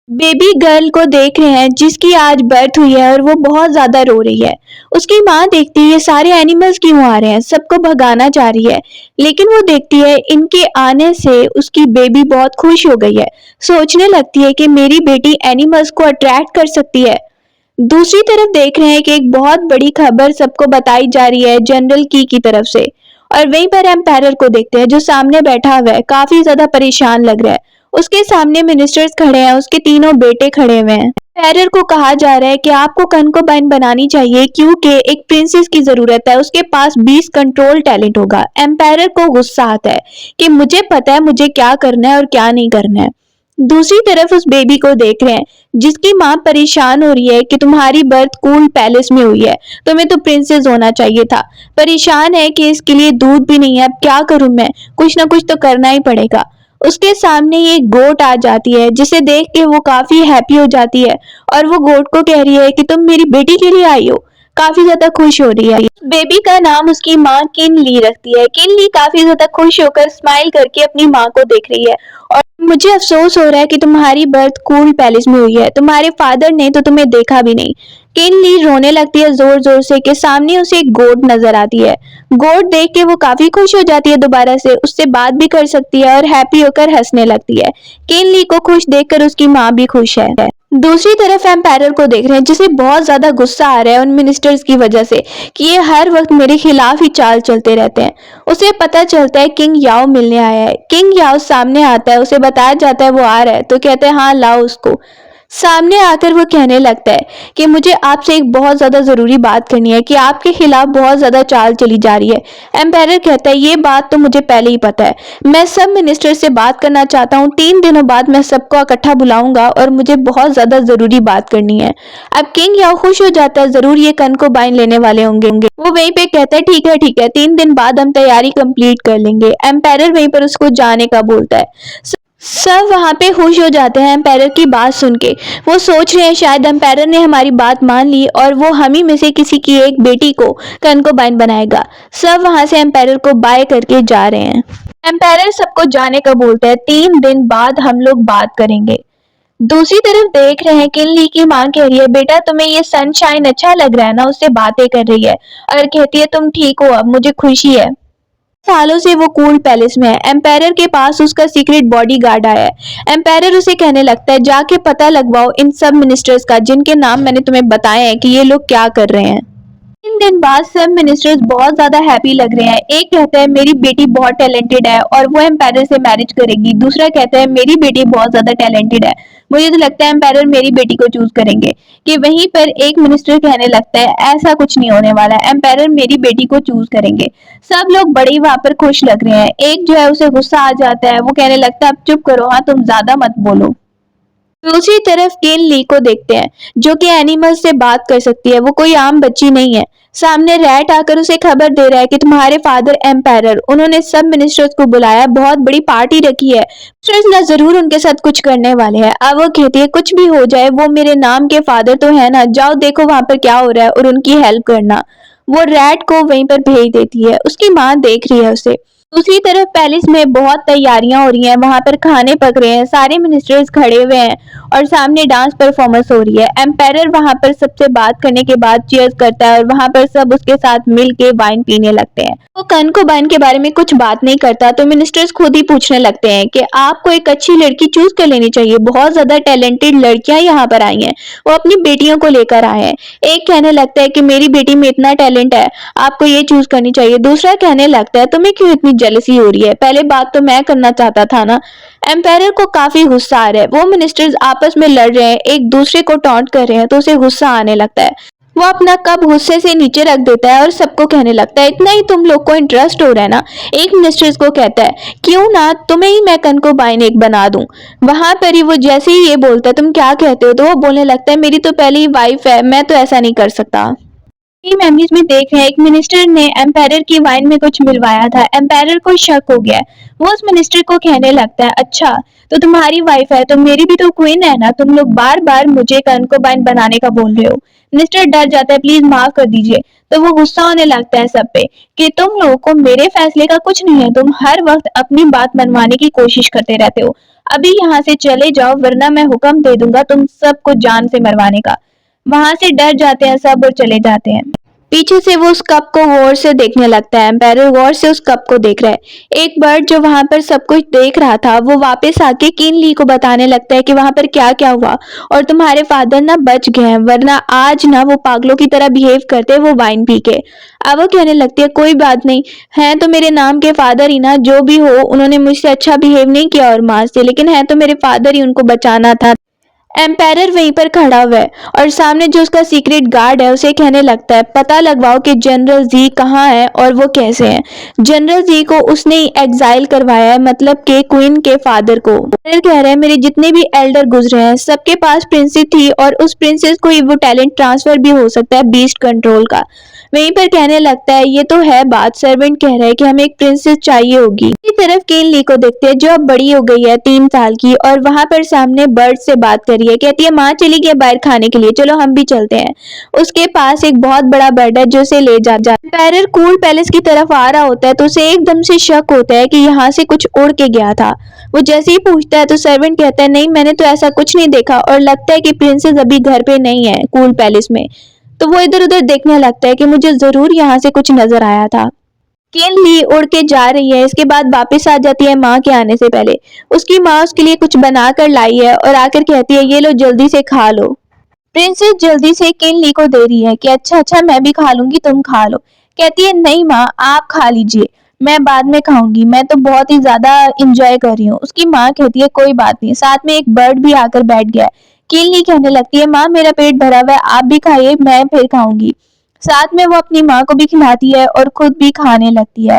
Baby girl को देख रहे हैं जिसकी आज बर्थ हुई है और वो बहुत ज्यादा रो रही है। उसकी माँ देखती है ये सारे एनिमल्स क्यों आ रहे हैं, सबको भगाना चाह रही है। लेकिन वो देखती है इनके आने से उसकी बेबी बहुत खुश हो गई है। सोचने लगती है कि मेरी बेटी एनिमल्स को अट्रैक्ट कर सकती है। दूसरी तरफ देख रहे हैं कि एक बहुत बड़ी खबर सबको बताई जा रही है जनरल की तरफ से। और वहीं पर एम्पायरर को देखते हैं जो सामने बैठा हुआ है, काफी ज्यादा परेशान लग रहा है। उसके सामने मिनिस्टर्स खड़े हैं, उसके तीनों बेटे खड़े हुए हैं। एम्पायरर को कहा जा रहा है कि आपको कनकोबाइन बनानी चाहिए क्योंकि एक प्रिंसेस की जरूरत है, उसके पास 20 कंट्रोल टैलेंट होगा। एम्पायरर को गुस्सा आता है कि मुझे पता है मुझे क्या करना है और क्या नहीं करना है। दूसरी तरफ उस बेबी को देख रहे हैं जिसकी माँ परेशान हो रही है कि तुम्हारी बर्थ कूल पैलेस में हुई है, तुम्हें तो प्रिंसेस होना चाहिए था। परेशान है कि इसके लिए दूध भी नहीं है, अब क्या करूं मैं, कुछ ना कुछ तो करना ही पड़ेगा। उसके सामने ये गोट आ जाती है जिसे देख के वो काफी हैप्पी हो जाती है और वो गोट को कह रही है कि तुम मेरी बेटी के लिए आई हो। काफी ज्यादा खुश हो रही है। बेबी का नाम उसकी माँ किन ली रखती है। किन ली काफी ज्यादा खुश होकर स्माइल करके अपनी माँ को देख रही है और मुझे अफसोस हो रहा है कि तुम्हारी बर्थ कूल पैलेस में हुई है, तुम्हारे फादर ने तो तुम्हें देखा भी नहीं। किनली रोने लगती है जोर जोर से कि सामने उसे एक गोट नजर आती है। गोट देख के वो काफी खुश हो जाती है, दोबारा से उससे बात भी कर सकती है और हैप्पी होकर हंसने लगती है। किनली को खुश देखकर उसकी माँ भी खुश है। दूसरी तरफ एम्पायरर को देख रहे हैं जिसे बहुत ज्यादा गुस्सा आ रहा है उन मिनिस्टर्स की वजह से कि ये हर वक्त मेरे खिलाफ ही चाल चलते रहते हैं। उसे पता चलता है किंग याओ मिलने आया है। किंग याओ सामने आता है, उसे बताया जाता है वो आ रहा है, तो कहते हैं हाँ लाओ उसको। सामने आकर वो कहने लगता है कि मुझे आपसे एक बहुत ज्यादा जरूरी बात करनी है कि आपके खिलाफ बहुत ज्यादा चाल चली जा रही है। एम्पायरर कहता है ये बात तो मुझे पहले ही पता है, मैं सब मिनिस्टर से बात करना चाहता हूँ, 3 दिनों बाद मैं सबको इकट्ठा बुलाऊंगा और मुझे बहुत ज्यादा जरूरी बात करनी है। अब किंग याओ खुश हो जाता है, जरूर ये कनकोबाइन लेने वाले होंगे। वो वहीं पे कहता है ठीक है 3 दिन बाद हम तैयारी कंप्लीट कर लेंगे। एम्पायरर वहीं पर उसको जाने का बोलता है। सब वहां पे खुश हो जाते हैं एम्पायरर की बात सुन के। वो सोच रहे हैं शायद एम्पायरर ने हमारी बात मान ली और वो हम ही में से किसी की एक बेटी को कनकोबाइन बनाएगा। सब वहां से एम्पायरर को बाय करके जा रहे हैं। एम्पायरर सबको जाने का बोलता है, 3 दिन बाद हम लोग बात करेंगे। दूसरी तरफ देख रहे हैं किनली की माँ कह रही है बेटा तुम्हें ये सनशाइन अच्छा लग रहा है ना, उससे बातें कर रही है और कहती है तुम ठीक हो, अब मुझे खुशी है। सालों से वो कूल पैलेस में है। एम्पायरर के पास उसका सीक्रेट बॉडीगार्ड आया है। एम्पायरर उसे कहने लगता है जाके पता लगवाओ इन सब मिनिस्टर्स का जिनके नाम मैंने तुम्हें बताए हैं कि ये लोग क्या कर रहे हैं। 3 दिन बाद सब मिनिस्टर्स बहुत ज्यादा हैप्पी लग रहे हैं। एक कहता है मेरी बेटी बहुत टैलेंटेड है और वो एम्पायरर से मैरिज करेगी। दूसरा कहता है मेरी बेटी बहुत ज्यादा टैलेंटेड है, मुझे तो लगता है एम्पायरर मेरी बेटी को चूज करेंगे। कि वहीं पर एक मिनिस्टर कहने लगता है ऐसा कुछ नहीं होने वाला, एम्पायरर मेरी बेटी को चूज करेंगे। सब लोग बड़े ही वहां पर खुश लग रहे हैं। एक जो है उसे गुस्सा आ जाता है, वो कहने लगता है अब चुप करो, हाँ तुम ज्यादा मत बोलो। दूसरी तरफ केन ली को देखते हैं जो कि एनिमल्स से बात कर सकती है, वो कोई आम बच्ची नहीं है। सामने रैट आकर उसे खबर दे रहा है कि तुम्हारे फादर एम्पायरर, उन्होंने सब मिनिस्टर्स को बुलाया, बहुत बड़ी पार्टी रखी है, मिनिस्टर्स ना जरूर उनके साथ कुछ करने वाले हैं। अब वो कहती है कुछ भी हो जाए वो मेरे नाम के फादर तो है ना, जाओ देखो वहां पर क्या हो रहा है और उनकी हेल्प करना। वो रैट को वहीं पर भेज देती है। उसकी माँ देख रही है उसे। दूसरी तरफ पैलेस में बहुत तैयारियां हो रही हैं, वहां पर खाने पक रहे हैं, सारे मिनिस्टर्स खड़े हुए हैं और सामने डांस परफॉर्मेंस हो रही है। एम्पायरर वहां पर सबसे बात करने के बाद चीयर्स करता है और वहां पर सब उसके साथ मिल के वाइन पीने लगते हैं। वो कनकोबाइन के बारे में कुछ बात नहीं करता तो मिनिस्टर्स खुद ही पूछने लगते हैं कि आपको एक अच्छी लड़की चूज कर लेनी चाहिए, बहुत ज्यादा टैलेंटेड लड़कियां यहाँ पर आई हैं, वो अपनी बेटियों को लेकर आए हैं। एक कहने लगता है कि मेरी बेटी में इतना टैलेंट है, आपको ये चूज करनी चाहिए। दूसरा कहने लगता है तुम्हें क्यों इतनी जेलसी हो रही है, पहले बात तो मैं करना चाहता था ना। एम्पायरर को काफी गुस्सा आ रहा है। वो मिनिस्टर्स आपस में लड़ रहे हैं, एक दूसरे को टॉन्ट कर रहे हैं तो उसे गुस्सा आने लगता है। वो अपना कप गुस्से से नीचे रख देता है और सबको कहने लगता है इतना ही तुम लोग को इंटरेस्ट हो रहा है ना। एक मिनिस्टर्स को कहता है क्यों ना तुम्हें ही मैं कनकोबाइन एक बना दूं। वहां पर ही वो जैसे ही ये बोलता है तुम क्या कहते हो, तो वो बोलने लगता है मेरी तो पहली वाइफ है, मैं तो ऐसा नहीं कर सकता। मेमोरीज में देख रहे हैं एक मिनिस्टर ने एम्पायर की वाइन में कुछ मिलवाया था। एम्पायर को शक हो गया है। वो उस मिनिस्टर को कहने लगता है, अच्छा तो तुम्हारी वाइफ है तो मेरी भी तो क्वीन है ना, तुम लोग बार बार मुझे कंकोबाइन बनाने का बोल रहे हो। मिनिस्टर डर जाता है, प्लीज माफ कर दीजिए। तो वो गुस्सा होने लगता है सब पे कि तुम लोगों को मेरे फैसले का कुछ नहीं है, तुम हर वक्त अपनी बात मनवाने की कोशिश करते रहते हो। अभी यहाँ से चले जाओ वरना मैं हुक्म दे दूंगा तुम सबको जान से मरवाने का। वहां से डर जाते हैं सब और चले जाते हैं। पीछे से वो उस कप को गौर से देखने लगता है। एम्पायर गौर से उस कप को देख रहा है। एक बर्ड जो वहां पर सब कुछ देख रहा था वो वापस आके किन ली को बताने लगता है कि वहां पर क्या क्या हुआ और तुम्हारे फादर ना बच गए हैं, वरना आज ना वो पागलों की तरह बिहेव करते वो वाइन पी के। अब वो कहने लगती है, कोई बात नहीं है तो मेरे नाम के फादर ही ना, जो भी हो उन्होंने मुझसे अच्छा बिहेव नहीं किया और माँ से, लेकिन है तो मेरे फादर ही, उनको बचाना था। एम्पायर वहीं पर खड़ा हुआ है और सामने जो उसका सीक्रेट गार्ड है उसे कहने लगता है, पता लगवाओ कि जनरल जी कहाँ है और वो कैसे हैं। जनरल जी को उसने एग्जाइल करवाया है, मतलब के क्वीन के फादर को। जनरल कह रहे हैं मेरे जितने भी एल्डर गुजरे हैं सबके पास प्रिंसेस थी और उस प्रिंसेस को वो टैलेंट ट्रांसफर भी हो सकता है बीस्ट कंट्रोल का। वहीं पर कहने लगता है, ये तो है बात, सर्वेंट कह रहा है कि हमें एक प्रिंसेस चाहिए होगी। इसी तरफ केन ली को देखते हैं जो अब बड़ी हो गई है 3 साल की और वहां पर सामने बर्ड से बात कर रही है। कहती है माँ चली गई बाहर खाने के लिए, चलो हम भी चलते हैं। उसके पास एक बहुत बड़ा बर्ड है जो उसे ले जा एम्पायर कूल पैलेस की तरफ आ रहा होता है तो उसे एकदम से शक होता है कि यहाँ से कुछ उड़ के गया था। वो जैसे ही पूछता है तो सर्वेंट कहता है, नहीं मैंने तो ऐसा कुछ नहीं देखा और लगता है कि प्रिंसेस अभी घर पे नहीं है कूल पैलेस में। तो वो इधर उधर देखने लगता है कि मुझे जरूर यहाँ से कुछ नजर आया था। केन ली उड़ के जा रही है, इसके बाद वापस आ जाती है माँ के आने से पहले। उसकी माँ उसके लिए कुछ बना कर लाई है और आकर कहती है, ये लो जल्दी से खा लो। प्रिंसेस जल्दी से केन ली को दे रही है कि अच्छा अच्छा मैं भी खा लूंगी, तुम खा लो। कहती है नहीं माँ आप खा लीजिए, मैं बाद में खाऊंगी, मैं तो बहुत ही ज्यादा इंजॉय कर रही हूँ। उसकी माँ कहती है कोई बात नहीं। साथ में एक बर्ड भी आकर बैठ गया है। केन ली कहने लगती है, माँ मेरा पेट भरा हुआ है, आप भी खाइए मैं फिर खाऊंगी। साथ में वो अपनी माँ को भी खिलाती है और खुद भी खाने लगती है।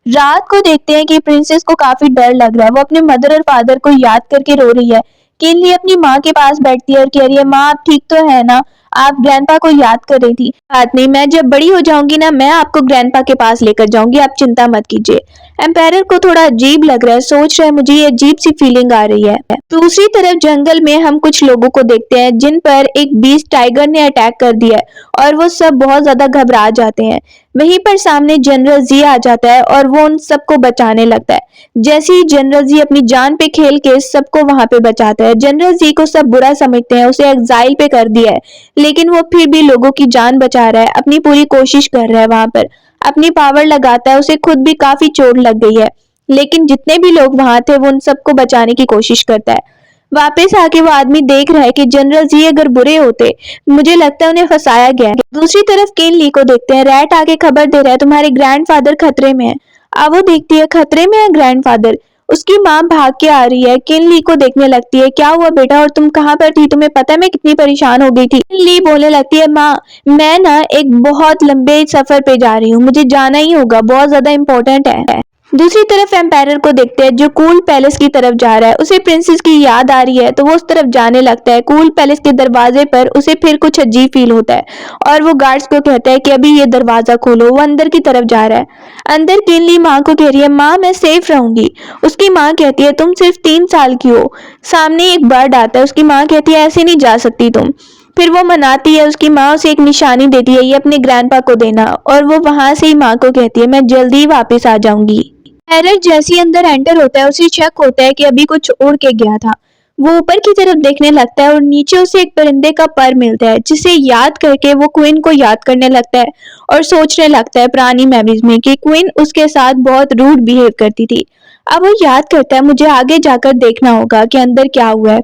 रात को देखते हैं कि प्रिंसेस को काफी डर लग रहा है। वो अपने मदर और फादर को याद करके रो रही है। केनली अपनी माँ के पास बैठती है और कह रही है, माँ आप ठीक तो है ना, आप ग्रैंडपा को याद कर रही थी। बात नहीं, मैं जब बड़ी हो जाऊंगी ना मैं आपको ग्रैंडपा के पास लेकर जाऊंगी, आप चिंता मत कीजिए। एम्पायर को थोड़ा अजीब लग रहा है, सोच रहा है मुझे ये अजीब सी फीलिंग आ रही है। दूसरी तरफ जंगल में हम कुछ लोगों को देखते हैं जिन पर एक बीस्ट टाइगर ने अटैक कर दिया है और वो सब बहुत ज्यादा घबरा जाते हैं। वहीं पर सामने जनरल जी आ जाता है और वो उन सबको बचाने लगता है। जैसे ही जनरल जी अपनी जान पे खेल के सबको वहां पे बचाता है। जनरल जी को सब बुरा समझते हैं, उसे एग्जाइल पे कर दिया है, लेकिन वो फिर भी लोगों की जान बचा रहा है, अपनी पूरी कोशिश कर रहा है। वहां पर अपनी पावर लगाता है, उसे खुद भी काफी चोट लग गई है, लेकिन जितने भी लोग वहां थे वो उन सबको बचाने की कोशिश करता है। वापस आके वो आदमी देख रहा है कि जनरल जी अगर बुरे होते, मुझे लगता है उन्हें फंसाया गया है। दूसरी तरफ केन ली को देखते हैं, रैट आके खबर दे रहा है तुम्हारे ग्रैंडफादर खतरे में है। अब वो देखती है खतरे में है ग्रैंडफादर। उसकी माँ भाग के आ रही है, किन ली को देखने लगती है, क्या हुआ बेटा और तुम कहाँ पर थी, तुम्हें पता है मैं कितनी परेशान हो गई थी। किन ली बोलने लगती है, माँ मैं ना एक बहुत लंबे सफर पे जा रही हूँ, मुझे जाना ही होगा, बहुत ज्यादा इंपॉर्टेंट है। दूसरी तरफ एम्पायर को देखते हैं जो कूल पैलेस की तरफ जा रहा है। उसे प्रिंसेस की याद आ रही है तो वो उस तरफ जाने लगता है। कूल पैलेस के दरवाजे पर उसे फिर कुछ अजीब फील होता है और वो गार्ड्स को कहता है कि अभी ये दरवाजा खोलो। वो अंदर की तरफ जा रहा है। अंदर किनली माँ को कह रही है, माँ मैं सेफ रहूंगी। उसकी माँ कहती है तुम सिर्फ 3 साल की हो। सामने एक बर्ड आता है, उसकी माँ कहती है ऐसे नहीं जा सकती तुम। फिर वो मनाती है, उसकी माँ उसे एक निशानी देती है, ये अपने ग्रैंडपा को देना, और वो वहां से ही माँ को कहती है मैं जल्दी ही वापस आ जाऊंगी। एरर जैसे ही अंदर एंटर होता है उसे शक होता है कि अभी कुछ उड़ के गया था। वो ऊपर की तरफ देखने लगता है और नीचे उसे एक परिंदे का पर मिलता है, जिसे याद करके वो क्वीन को याद करने लगता है और सोचने लगता है पुरानी मेमोरीज में कि क्वीन उसके साथ बहुत रूड बिहेव करती थी। अब वो याद करता है मुझे आगे जाकर देखना होगा कि अंदर क्या हुआ है।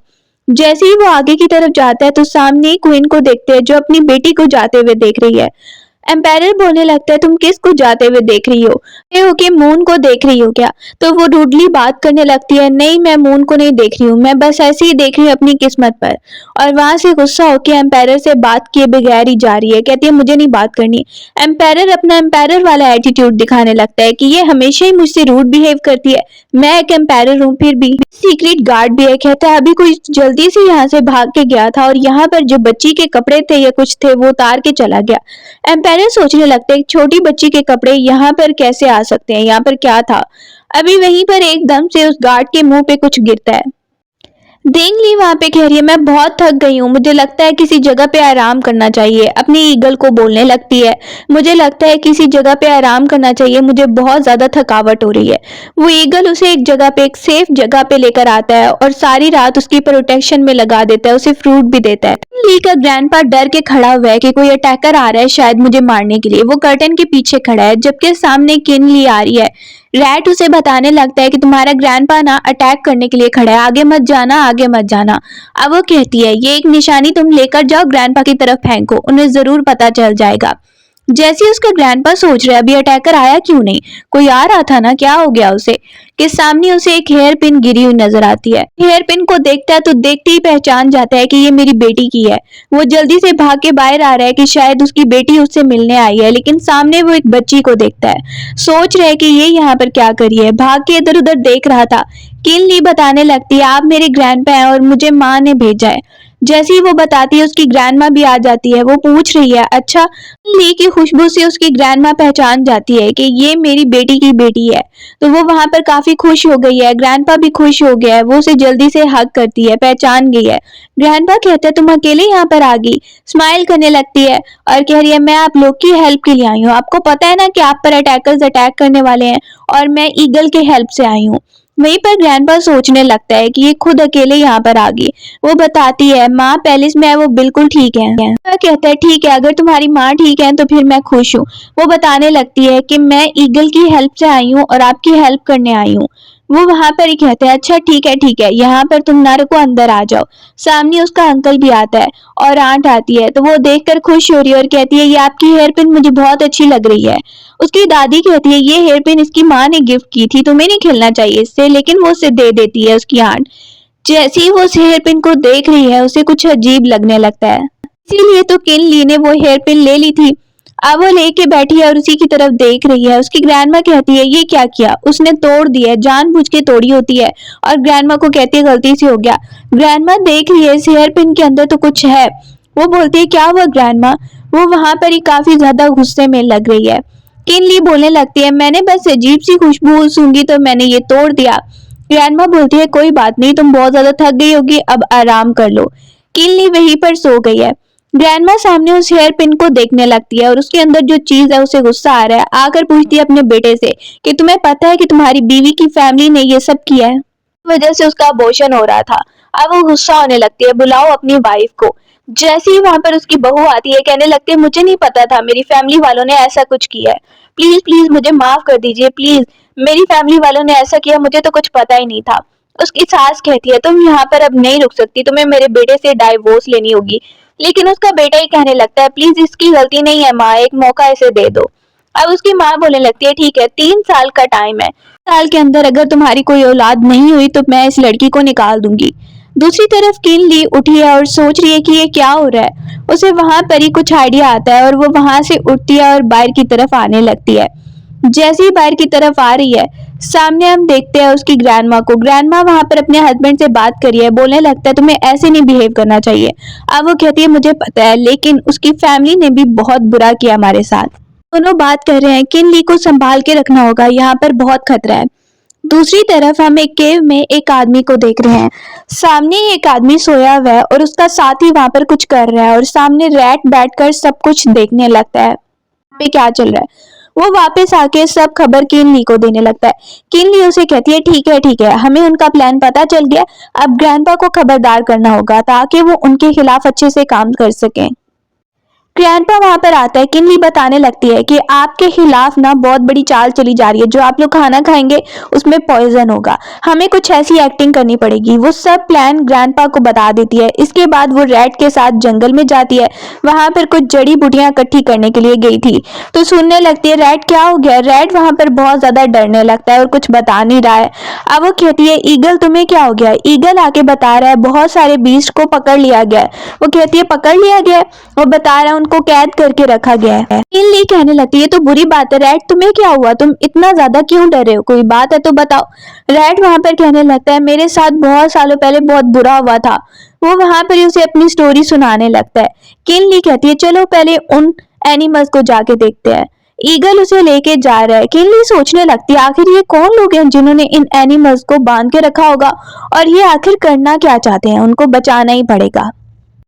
जैसे ही वो आगे की तरफ जाता है तो सामने ही क्वीन को देखते हैं जो अपनी बेटी को जाते हुए देख रही है। एम्पायर बोलने लगता है तुम किसको जाते हुए देख रही हो? ये हो कि मून को देख रही हो क्या? तो वो रूडली बात करने लगती है, नहीं मैं मून को नहीं देख रही हूँ, मैं बस ऐसे ही देख रही हूँ अपनी किस्मत पर। और वहां से गुस्सा होकर एम्पायर से बात किए बगैर ही जा रही है, कहती है मुझे नहीं बात करनी। एम्पायर अपना एम्पायर वाला एटीट्यूड दिखाने लगता है कि ये हमेशा ही मुझसे रूड बिहेव करती है, मैं एक एम्पायर हूँ फिर भी। सीक्रेट गार्ड भी है, कहता है अभी कोई जल्दी से यहाँ से भाग के गया था और यहाँ पर जो बच्ची के कपड़े थे या कुछ थे वो उतार के चला गया। एम्पायर सोचने लगते हैं छोटी बच्ची के कपड़े यहाँ पर कैसे आ सकते हैं, यहाँ पर क्या था। अभी वहीं पर एकदम से उस गार्ड के मुंह पे कुछ गिरता है। देंगली वहां पे कह रही है मैं बहुत थक गई हूँ, मुझे लगता है किसी जगह पे आराम करना चाहिए। अपनी ईगल को बोलने लगती है, मुझे लगता है किसी जगह पे आराम करना चाहिए, मुझे बहुत ज्यादा थकावट हो रही है। वो ईगल उसे एक जगह पे, एक सेफ जगह पे लेकर आता है और सारी रात उसकी प्रोटेक्शन में लगा देता है, उसे फ्रूट भी देता है। ली का ग्रैंडपा डर के खड़ा हुआ है कि कोई अटैकर आ रहा है शायद मुझे मारने के लिए। वो कर्टन के पीछे खड़ा है जबकि सामने किन ली आ रही है। रैट उसे बताने लगता है कि तुम्हारा ग्रैंडपा ना अटैक करने के लिए खड़ा है, आगे मत जाना, आगे मत जाना। अब वो कहती है ये एक निशानी तुम लेकर जाओ, ग्रैंडपा की तरफ फेंको, उन्हें जरूर पता चल जाएगा। जैसे ही उसका ग्रैंडपा सोच रहा है अभी अटैकर आया क्यों नहीं, कोई आ रहा था ना, क्या हो गया उसे, कि सामने उसे एक हेयर पिन गिरी हुई नजर आती है। हेयर पिन को देखता है तो देखते ही पहचान जाता है कि ये मेरी बेटी की है। वो जल्दी से भाग के बाहर आ रहा है कि शायद उसकी बेटी उससे मिलने आई है, लेकिन सामने वो एक बच्ची को देखता है। सोच रहा है कि ये यहाँ पर क्या करी है, भाग के इधर उधर देख रहा था। किन ली बताने लगती है आप मेरे ग्रैंडपा हैं और मुझे माँ ने भेजा है। जैसे ही वो बताती है उसकी ग्रैंडमा भी आ जाती है। वो पूछ रही है अच्छा, ली की खुशबू से उसकी ग्रैंडमा पहचान जाती है कि ये मेरी बेटी की बेटी है। तो वो वहां पर काफी खुश हो गई है, ग्रैंडपा भी खुश हो गया है, वो उसे जल्दी से हग करती है, पहचान गई है। ग्रैंडपा कहता है तुम अकेले यहाँ पर आ गई, स्माइल करने लगती है और कह रही है मैं आप लोग की हेल्प के लिए आई हूँ, आपको पता है ना कि आप पर अटैकर्स अटैक करने वाले हैं और मैं ईगल के हेल्प से आई हूँ। वहीं पर ग्रैंडपा सोचने लगता है कि ये खुद अकेले यहाँ पर आ गई। वो बताती है माँ पैलेस में है, वो बिल्कुल ठीक है। वो कहता है ठीक है, अगर तुम्हारी माँ ठीक है तो फिर मैं खुश हूँ। वो बताने लगती है कि मैं ईगल की हेल्प से आई हूँ और आपकी हेल्प करने आई हूँ। वो वहां पर ही कहते हैं अच्छा ठीक है, यहाँ पर तुम ना रुको, अंदर आ जाओ। सामने उसका अंकल भी आता है और आंट आती है, तो वो देखकर खुश हो रही है और कहती है ये आपकी हेयर पिन मुझे बहुत अच्छी लग रही है। उसकी दादी कहती है ये हेयर पिन इसकी माँ ने गिफ्ट की थी, तुम्हें नहीं खेलना चाहिए इससे, लेकिन वो उसे दे देती है उसकी आंट। जैसे ही वो उस हेयर पिन को देख रही है उसे कुछ अजीब लगने लगता है, इसीलिए तो किन ली ने वो हेयर पिन ले ली थी। अब वो लेके बैठी है और उसी की तरफ देख रही है। उसकी ग्रैंडमा कहती है ये क्या किया, उसने तोड़ दिया है, जानबूझ के तोड़ी होती है। और ग्रैंडमा को कहती है गलती से हो गया। ग्रैंडमा देख रही है इस हेयर पिन के अंदर तो कुछ है। वो बोलती है क्या हुआ ग्रैंडमा। वो वहां पर ही काफी ज्यादा गुस्से में लग रही है। किन ली बोलने लगती है मैंने बस अजीब सी खुशबू सूंघी तो मैंने ये तोड़ दिया। ग्रैंडमा बोलती है कोई बात नहीं, तुम बहुत ज्यादा थक गई होगी, अब आराम कर लो। किन ली वहीं पर सो गई है। ग्रैंडमा सामने उस हेयर पिन को देखने लगती है और उसके अंदर जो चीज है उसे गुस्सा आ रहा है। आकर पूछती है अपने बेटे से कि तुम्हें पता है कि तुम्हारी बीवी की फैमिली ने ये सब किया है, वजह से उसका अबॉर्शन हो रहा था। अब वो गुस्सा होने लगती है, बुलाओ अपनी वाइफ को। जैसे ही वहां पर उसकी बहू आती है कहने लगती है मुझे नहीं पता था मेरी फैमिली वालों ने ऐसा कुछ किया है, प्लीज प्लीज मुझे माफ कर दीजिए, प्लीज मेरी फैमिली वालों ने ऐसा किया, मुझे तो कुछ पता ही नहीं था। उसकी सास कहती है तुम यहाँ पर अब नहीं रुक सकती, तुम्हें मेरे बेटे से डाइवोर्स लेनी होगी। लेकिन उसका बेटा ही कहने लगता है प्लीज इसकी गलती नहीं है माँ, एक मौका इसे दे दो। अब उसकी माँ बोलने लगती है ठीक है, 3 साल का टाइम है, साल के अंदर अगर तुम्हारी कोई औलाद नहीं हुई तो मैं इस लड़की को निकाल दूंगी। दूसरी तरफ किन ली उठी है और सोच रही है कि ये क्या हो रहा है। उसे वहां पर ही कुछ आइडिया आता है और वो वहां से उठती है और बाहर की तरफ आने लगती है। जैसे ही बाहर की तरफ आ रही है सामने हम देखते हैं उसकी ग्रैंडमा को। ग्रैंडमा वहां पर अपने हस्बैंड से बात कर रही है, बोलने लगता है तुम्हें ऐसे नहीं बिहेव करना चाहिए। अब वो कहती है मुझे पता है, लेकिन उसकी फैमिली ने भी बहुत बुरा किया हमारे साथ। दोनों बात कर रहे हैं, किन ली को संभाल के रखना होगा, यहाँ पर बहुत खतरा है। दूसरी तरफ हम एक केव में एक आदमी को देख रहे हैं। सामने ही एक आदमी सोया हुआ है और उसका साथी वहां पर कुछ कर रहा है और सामने रैट बैठकर सब कुछ देखने लगता है पे क्या चल रहा है। वो वापस आके सब खबर किन ली को देने लगता है। किन ली उसे कहती है ठीक है, हमें उनका प्लान पता चल गया, अब ग्रैंडपा को खबरदार करना होगा ताकि वो उनके खिलाफ अच्छे से काम कर सकें। ग्रैंडपा वहां पर आता है। किनली बताने लगती है कि आपके खिलाफ ना बहुत बड़ी चाल चली जा रही है, जो आप लोग खाना खाएंगे उसमें पॉइजन होगा, हमें कुछ ऐसी एक्टिंग करनी पड़ेगी। वो सब प्लान ग्रैंडपा को बता देती है। इसके बाद वो रैट के साथ जंगल में जाती है। वहां पर कुछ जड़ी बूटियां इकट्ठी करने के लिए गई थी, तो सुनने लगती है रैट क्या हो गया। रैट वहां पर बहुत ज्यादा डरने लगता है और कुछ बता नहीं रहा है। अब वो कहती है ईगल तुम्हें क्या हो गया। ईगल आके बता रहा है बहुत सारे बीस्ट को पकड़ लिया गया है। वो कहती है पकड़ लिया गया है, वो बता रहा है उनको कैद करके रखा गया है। किनली कहने लगती है तो बुरी बात है। रैट तुम्हें क्या हुआ, तुम इतना ज्यादा क्यों डर रहे हो, कोई बात है तो बताओ। रैट वहां पर कहने लगता है मेरे साथ बहुत सालों पहले बहुत बुरा हुआ था। वो वहां पर ही उसे अपनी स्टोरी सुनाने लगता है। किनली कहती है चलो पहले उन एनिमल्स को जाके देखते हैं। ईगल उसे लेके जा रहा है। किनली सोचने लगती है आखिर ये कौन लोग हैं जिन्होंने इन एनिमल्स को बांध के रखा होगा, और ये आखिर करना क्या चाहते हैं, उनको बचाना ही पड़ेगा।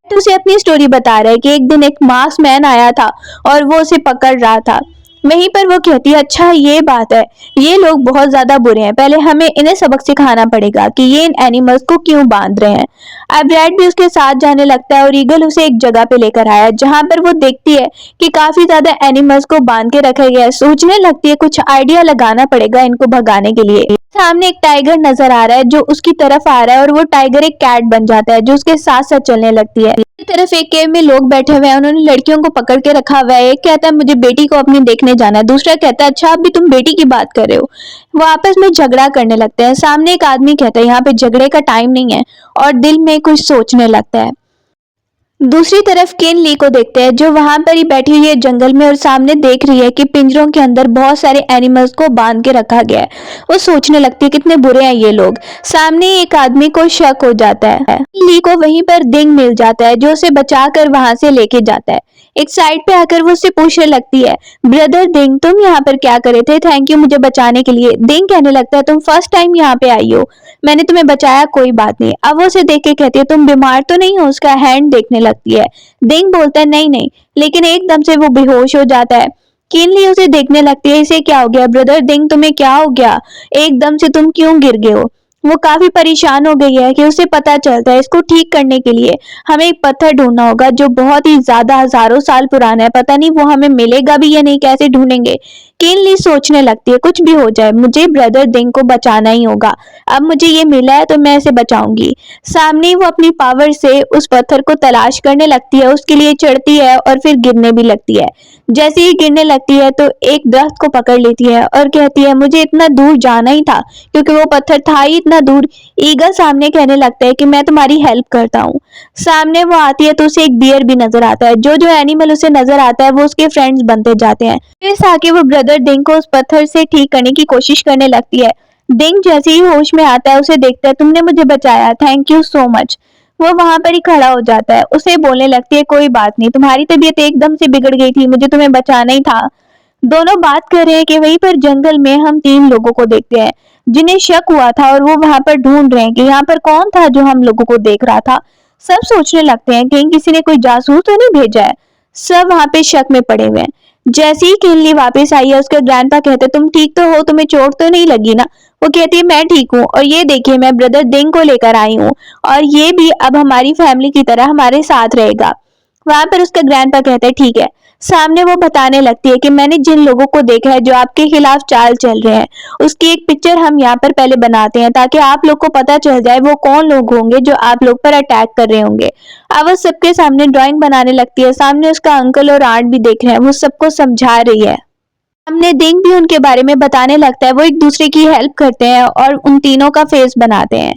तो उसे अपनी स्टोरी बता रहा है कि एक दिन एक मास्क मैन आया था और वो उसे पकड़ रहा था। वहीं पर वो कहती है अच्छा ये बात है, ये लोग बहुत ज्यादा बुरे हैं, पहले हमें इन्हें सबक सिखाना पड़ेगा कि ये इन एनिमल्स को क्यों बांध रहे हैं। अब रैट भी उसके साथ जाने लगता है और ईगल उसे एक जगह पे लेकर आया जहां पर वो देखती है कि काफी ज्यादा एनिमल्स को बांध के रखा गया है। सोचने लगती है कुछ आइडिया लगाना पड़ेगा इनको भगाने के लिए। सामने एक टाइगर नजर आ रहा है जो उसकी तरफ आ रहा है, और वो टाइगर एक कैट बन जाता है जो उसके साथ साथ चलने लगती है। एक तरफ एक केव में लोग बैठे हुए हैं, उन्होंने लड़कियों को पकड़ के रखा हुआ है। एक कहता है मुझे बेटी को अपनी देखने जाना है, दूसरा कहता है अच्छा अभी तुम बेटी की बात कर रहे हो। वो आपस में झगड़ा करने लगते हैं। सामने एक आदमी कहता है यहाँ पे झगड़े का टाइम नहीं है, और दिल में कुछ सोचने लगता है। दूसरी तरफ किनली को देखते हैं जो वहां पर ही बैठी हुई है जंगल में, और सामने देख रही है कि पिंजरों के अंदर बहुत सारे एनिमल्स को बांध के रखा गया है। वो सोचने लगती है कितने बुरे हैं ये लोग। सामने एक आदमी को शक हो जाता है। किनली को वहीं पर दिंग मिल जाता है जो उसे बचाकर वहां से लेके जाता है। एक साइड पे आकर वो उससे पूछने लगती है ब्रदर दिंग तुम यहाँ पर क्या करे थे, थैंक यू मुझे बचाने के लिए। दिंग कहने लगता है तुम फर्स्ट टाइम यहाँ पे आई हो, मैंने तुम्हें बचाया कोई बात नहीं। अब वो उसे देख के कहती है तुम बीमार तो नहीं हो, उसका हैंड देखने लगती है। दिंग बोलता है नहीं नहीं, लेकिन एकदम से वो बेहोश हो जाता है। किनली उसे देखने लगती है इसे क्या हो गया ब्रदर दिंग, तुम्हें क्या हो गया, एकदम से तुम क्यों गिर गए हो। वो काफी परेशान हो गई है कि उसे पता चलता है इसको ठीक करने के लिए हमें एक पत्थर ढूंढना होगा जो बहुत ही ज्यादा हजारों साल पुराना है, पता नहीं वो हमें मिलेगा भी या नहीं, कैसे ढूंढेंगे। किनली सोचने लगती है कुछ भी हो जाए मुझे ब्रदर दिंग को बचाना ही होगा, अब मुझे ये मिला है तो मैं इसे बचाऊंगी। सामने वो अपनी पावर से उस पत्थर को तलाश करने लगती है, उसके लिए चढ़ती है और फिर गिरने भी लगती है। जैसे ही गिरने लगती है तो एक दरख्त को पकड़ लेती है और कहती है मुझे इतना दूर जाना ही था, क्योंकि वो पत्थर था ही इतना दूर। ईगल सामने कहने लगता है कि मैं तुम्हारी हेल्प करता हूँ। सामने वो आती है तो उसे एक बियर भी नजर आता है। जो जो एनिमल उसे नजर आता है वो उसके फ्रेंड्स बनते जाते हैं। फिर आके वो ब्रदर दिंग को उस पत्थर से ठीक करने की कोशिश करने लगती है। दिंग जैसे ही होश में आता है उसे देखता है तुमने मुझे बचाया, थैंक यू सो मच। वो वहां पर ही खड़ा हो जाता है, उसे बोलने लगती है कोई बात नहीं, तुम्हारी तबीयत एकदम से बिगड़ गई थी, मुझे तुम्हें बचाना ही था। दोनों बात कर रहे हैं कि वहीं पर जंगल में हम तीन लोगों को देखते हैं जिन्हें शक हुआ था, और वो वहां पर ढूंढ रहे हैं कि यहाँ पर कौन था जो हम लोगों को देख रहा था। सब सोचने लगते हैं कहीं किसी ने कोई जासूस तो नहीं भेजा है। सब वहां पे शक में पड़े हुए हैं। जैसे ही किनली वापस आई है उसका ग्रैंडपा कहते तुम ठीक तो हो, तुम्हें चोट तो नहीं लगी ना। वो कहती है मैं ठीक हूँ, और ये देखिए मैं ब्रदर दिंग को लेकर आई हूँ, और ये भी अब हमारी फैमिली की तरह हमारे साथ रहेगा। वहां पर उसका ग्रैंडपा कहता है ठीक है। सामने वो बताने लगती है कि मैंने जिन लोगों को देखा है जो आपके खिलाफ चाल चल रहे हैं, उसकी एक पिक्चर हम यहाँ पर पहले बनाते हैं ताकि आप लोग को पता चल जाए वो कौन लोग होंगे जो आप लोग पर अटैक कर रहे होंगे। अब वो सबके सामने ड्राइंग बनाने लगती है। सामने उसका अंकल और आंट भी देख रहे हैं, वो सबको समझा रही है। हमने दिंग भी उनके बारे में बताने लगता है। वो एक दूसरे की हेल्प करते हैं और उन तीनों का फेस बनाते हैं।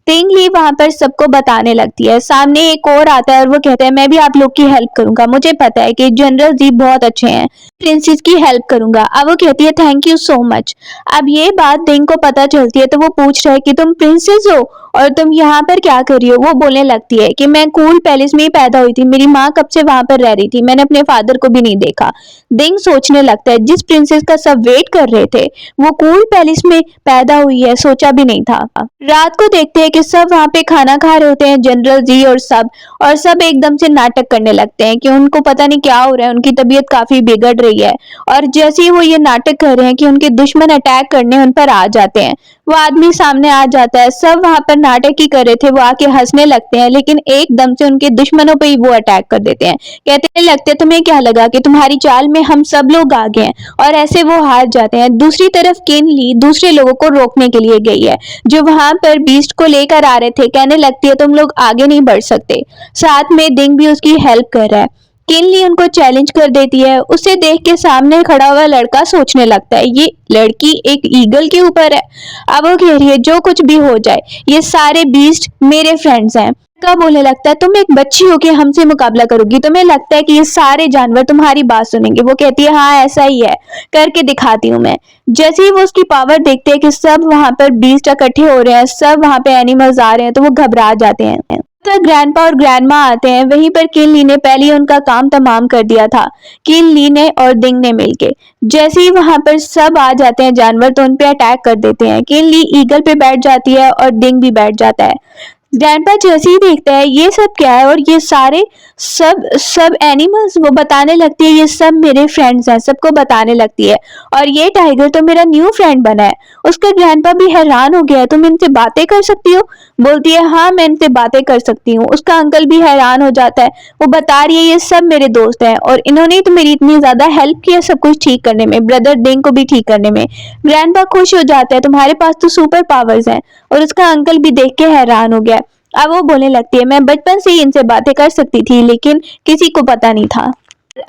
तिंगली वहां पर सबको बताने लगती है। सामने एक और आता है और वो कहता है मैं भी आप लोग की हेल्प करूंगा, मुझे पता है कि जनरल जी बहुत अच्छे हैं, प्रिंसेस की हेल्प करूंगा। अब वो कहती है थैंक यू सो मच। अब ये बात दिंग को पता चलती है तो वो पूछ रहा है कि तुम प्रिंसेस हो और तुम यहाँ पर क्या कर रही हो। वो बोलने लगती है कि मैं कूल पैलेस में ही पैदा हुई थी, मेरी माँ कब से वहां पर रह रही थी, मैंने अपने फादर को भी नहीं देखा। दिंग सोचने लगता है जिस प्रिंसेस का सब वेट कर रहे थे वो कूल पैलेस में पैदा हुई है, सोचा भी नहीं था। रात को देखते हैं कि सब वहां पे खाना खा रहे होते हैं जनरल जी और सब एकदम से नाटक करने लगते हैं कि उनको पता नहीं क्या हो रहा है, उनकी तबीयत काफी बिगड़ रही है। और जैसे ही वो ये नाटक कर रहे हैं कि उनके दुश्मन अटैक करने उन पर आ जाते हैं, वो आदमी सामने आ जाता है। सब वहां पर नाटक ही कर रहे थे, वो आके हंसने लगते हैं, लेकिन एकदम से उनके दुश्मनों पे ही वो अटैक कर देते हैं। कहते लगते तुम्हें क्या लगा कि तुम्हारी चाल में हम सब लोग आ गए हैं, और ऐसे वो हार जाते हैं। दूसरी तरफ किन ली दूसरे लोगों को रोकने के लिए गई है, जो वहां पर बीस्ट को लेकर आ रहे थे। कहने लगती है तुम लोग आगे नहीं बढ़ सकते। साथ में दिंग भी उसकी हेल्प कर रहा है। किनली उनको चैलेंज कर देती है। उसे देख के सामने खड़ा हुआ लड़का सोचने लगता है ये लड़की एक ईगल के ऊपर है। अब वो कह रही है जो कुछ भी हो जाए, ये सारे बीस्ट मेरे फ्रेंड्स हैं। लड़का बोलने लगता है तुम एक बच्ची हो के हमसे मुकाबला करोगी, तुम्हें लगता है कि ये सारे जानवर तुम्हारी बात सुनेंगे। वो कहती है हाँ ऐसा ही है, करके दिखाती हूँ मैं। जैसे ही वो उसकी पावर देखते हैं कि सब वहां पर बीस्ट इकट्ठे हो रहे हैं, सब वहां पे एनिमल्स आ रहे हैं, तो वो घबरा जाते हैं। ग्रैंडपा और ग्रैंडमा आते हैं। वहीं पर किन ली ने पहले ही उनका काम तमाम कर दिया था। किन ली ने और दिंग ने मिलके जैसे ही वहां पर सब आ जाते हैं जानवर, तो उन पे अटैक कर देते हैं। किन ली ईगल पे बैठ जाती है और दिंग भी बैठ जाता है। ग्रैंडपा जैसे ही देखता है ये सब क्या है और ये सारे सब सब एनिमल्स, वो बताने लगती है ये सब मेरे फ्रेंड्स हैं, सबको बताने लगती है। और ये टाइगर तो मेरा न्यू फ्रेंड बना है। उसका ग्रैंडपा भी हैरान हो गया है, तुम इनसे बातें कर सकती हो? बोलती है हाँ मैं इनसे बातें कर सकती हूँ। उसका अंकल भी हैरान हो जाता है। वो बता रही है ये सब मेरे दोस्त हैं और इन्होंने तो मेरी इतनी ज्यादा हेल्प की है सब कुछ ठीक करने में, ब्रदर डिंग को भी ठीक करने में। ग्रैंडपा खुश हो जाता है तुम्हारे पास तो सुपर पावर्स हैं। और उसका अंकल भी देख के हैरान हो गया। अब वो बोलने लगती है मैं बचपन से ही इनसे बातें कर सकती थी, लेकिन किसी को पता नहीं था।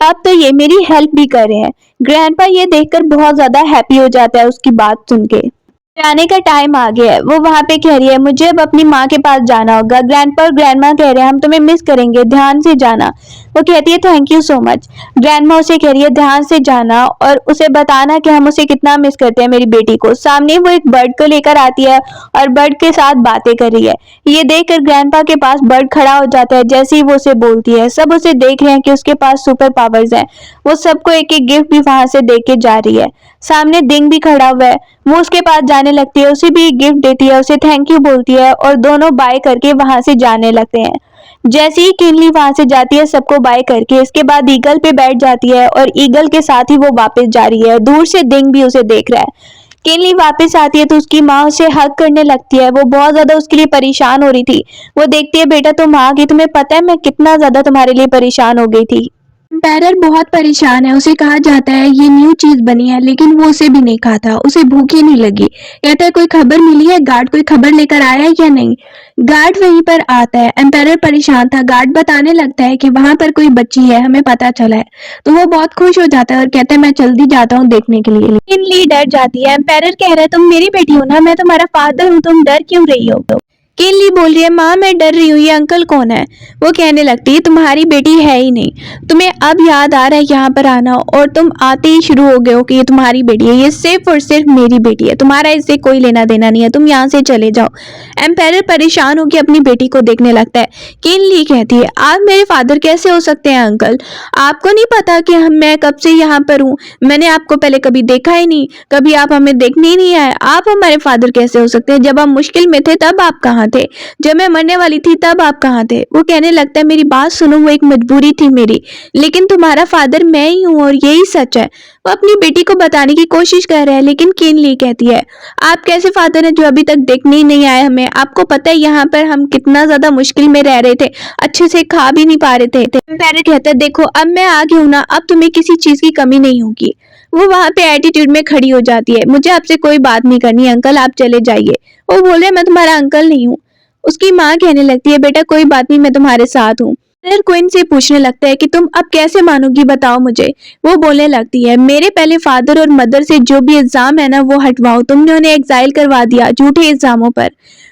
अब तो ये मेरी हेल्प भी कर रहे हैं। ग्रैंडपा ये देखकर बहुत ज्यादा हैप्पी हो जाता है उसकी बात सुन के। जाने का टाइम आ गया है। वो वहां पे कह रही है मुझे अब अपनी माँ के पास जाना होगा। ग्रैंडपा और ग्रैंडमा कह रहे हैं हम तुम्हें मिस करेंगे, ध्यान से जाना। वो कहती है thank you so much. Grandma उसे कह रही है ध्यान से जाना और उसे बताना कि हम उसे कितना मिस करते हैं मेरी बेटी को। सामने वो एक बर्ड को लेकर आती है और बर्ड के साथ बातें कर रही है। ये देखकर ग्रैंडपा के पास बर्ड खड़ा हो जाता है। जैसे ही वो उसे बोलती है सब उसे देख रहे हैं कि उसके पास सुपर पावर्स हैं। वो सबको एक एक गिफ्ट भी वहां से दे के जा रही है। सामने दिंग भी खड़ा हुआ है। वो उसके पास जाने लगती है, उसे भी एक गिफ्ट देती है, उसे थैंक यू बोलती है और दोनों बाय करके वहां से जाने लगते हैं। जैसे ही किनली वहां से जाती है सबको बाय करके, इसके बाद ईगल पे बैठ जाती है और ईगल के साथ ही वो वापस जा रही है। दूर से दिंग भी उसे देख रहा है। किनली वापस आती है तो उसकी माँ उसे हग करने लगती है। वो बहुत ज्यादा उसके लिए परेशान हो रही थी। वो देखती है बेटा तुम आ गई, तुम्हें पता है मैं कितना ज्यादा तुम्हारे लिए परेशान हो गई थी। एम्पायर बहुत परेशान है। उसे कहा जाता है ये न्यू चीज बनी है, लेकिन वो उसे भी नहीं खाता, उसे भूख ही नहीं लगी। कहता है कोई खबर मिली है, गार्ड कोई खबर लेकर आया है या नहीं। गार्ड वहीं पर आता है। एम्पायर परेशान था। गार्ड बताने लगता है कि वहां पर कोई बच्ची है, हमें पता चला है। तो वो बहुत खुश हो जाता है और कहता है मैं जल्दी जाता हूँ देखने के लिए। लेकिन ली डर जाती है। एम्पायर कह रहा है तुम मेरी बेटी हो ना, मैं तुम्हारा फादर हूँ, तुम डर क्यों रही हो? किनली बोल रही है माँ मैं डर रही हूँ, ये अंकल कौन है? वो कहने लगती है तुम्हारी बेटी है ही नहीं, तुम्हें अब याद आ रहा है यहाँ पर आना और तुम आते ही शुरू हो गए हो कि ये तुम्हारी बेटी है। ये सिर्फ और सिर्फ मेरी बेटी है, तुम्हारा इससे कोई लेना देना नहीं है, तुम यहाँ से चले जाओ। एम्पायर परेशान होकर अपनी बेटी को देखने लगता है। किनली कहती है आप मेरे फादर कैसे हो सकते हैं अंकल? आपको नहीं पता कि मैं कब से यहाँ पर हूँ? मैंने आपको पहले कभी देखा ही नहीं, कभी आप हमें देखने ही नहीं आए। आप हमारे फादर कैसे हो सकते हैं? जब हम मुश्किल में थे तब आप कहाँ थे? जब मैं मरने वाली थी तब आप कहाँ थे? वो कहने लगता है मेरी बात सुनो, वो एक मजबूरी थी मेरी, लेकिन तुम्हारा फादर मैं ही हूँ और यही सच है। वो अपनी बेटी को बताने की कोशिश कर रहा है, लेकिन किनली कहती है आप कैसे फादर हैं जो अभी तक देखने ही नहीं आए हमें? आपको पता है यहाँ पर हम कितना ज्यादा मुश्किल में रह रहे थे, अच्छे से खा भी नहीं पा रहे थे। एम्पायर कहता है देखो अब मैं आ गई हूँ ना, अब तुम्हें किसी चीज की कमी नहीं होगी। वो वहां पे एटीट्यूड में खड़ी हो जाती है। मुझे आपसे कोई बात नहीं करनी अंकल, आप चले जाइए। वो बोले मैं तुम्हारा अंकल नहीं हूँ। उसकी माँ कहने लगती है बेटा कोई बात नहीं, मैं तुम्हारे साथ हूँ। फिर क्वीन से पूछने लगता है कि तुम अब कैसे मानोगी, बताओ मुझे। वो बोलने लगती है मेरे पहले फादर और मदर से जो भी इल्जाम है ना वो हटवाओ, तुमने उन्हें एग्जाइल करवा दिया झूठे इल्जामों पर।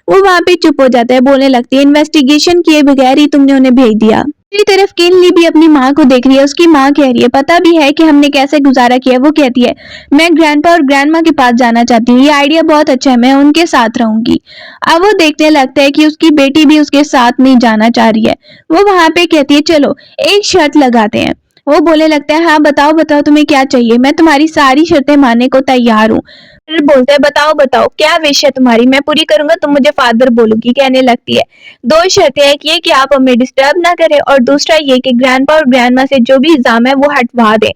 वो वहां पे चुप हो जाता है, बोलने लगती है इन्वेस्टिगेशन किए बगैर ही तुमने उन्हें भेज दिया। दूसरी तरफ किनली भी अपनी माँ को देख रही है। उसकी माँ कह रही है पता भी है कि हमने कैसे गुजारा किया। वो कहती है मैं ग्रैंडपा और ग्रैंडमा के पास जाना चाहती हूँ, ये आइडिया बहुत अच्छा है, मैं उनके साथ रहूंगी। अब वो देखने लगता है कि उसकी बेटी भी उसके साथ नहीं जाना चाह रही है। वो वहां पे कहती है चलो एक शर्त लगाते हैं। वो बोलने लगता है हाँ बताओ बताओ तुम्हें क्या चाहिए, मैं तुम्हारी सारी शर्तें मानने को तैयार हूँ। फिर बोलता है बताओ बताओ क्या विश है तुम्हारी, मैं पूरी करूंगा, तुम मुझे फादर बोलोगी। कहने लगती है दो शर्तें, एक ये कि आप हमें डिस्टर्ब ना करें और दूसरा ये कि ग्रैंडपा और ग्रैंडमा से जो भी इल्जाम है वो हटवा दे।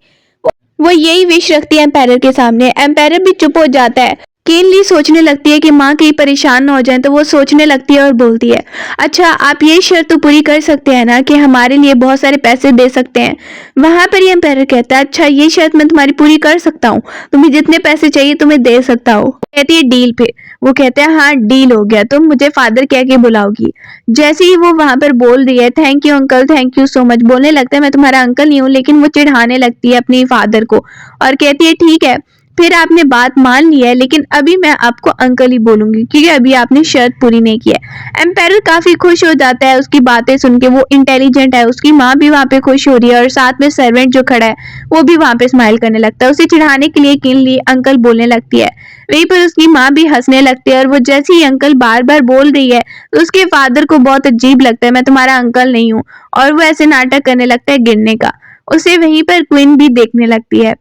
वो यही विश रखती है एम्पायर के सामने। एम्पायर भी चुप हो जाता है। केनली सोचने लगती है कि माँ कहीं परेशान ना हो जाए, तो वो सोचने लगती है और बोलती है, अच्छा आप ये शर्त तो पूरी कर सकते हैं ना कि हमारे लिए बहुत सारे पैसे दे सकते हैं। वहां पर ये एम्पायर कहता है, अच्छा ये शर्त मैं तुम्हारी पूरी कर सकता हूँ, तुम्हें जितने पैसे चाहिए तुम्हें दे सकता हूँ। कहती है डील पे। वो कहते हैं हाँ डील हो गया, तुम मुझे फादर कह के बुलाओगी। जैसे ही वो वहां पर बोल रही है thank you uncle, thank you so much बोलने लगता है, मैं तुम्हारा अंकल नहीं हूँ, लेकिन वो चिढ़ाने लगती है अपनी फादर को और कहती है ठीक है, फिर आपने बात मान ली है, लेकिन अभी मैं आपको अंकल ही बोलूंगी क्योंकि अभी आपने शर्त पूरी नहीं की है। एम्पायर काफी खुश हो जाता है उसकी बातें सुन के, वो इंटेलिजेंट है, उसकी माँ भी वहां पे खुश हो रही है और साथ में सर्वेंट जो खड़ा है वो भी वहां पे स्माइल करने लगता है। उसे चिढ़ाने के लिए किनली अंकल बोलने लगती है, वहीं पर उसकी माँ भी हंसने लगती है और वो जैसे ही अंकल बार बार बोल रही है तो उसके फादर को बहुत अजीब लगता है, मैं तुम्हारा अंकल नहीं हूँ, और वो ऐसे नाटक करने लगता है गिरने का। उसे वहीं पर क्वीन भी देखने लगती है।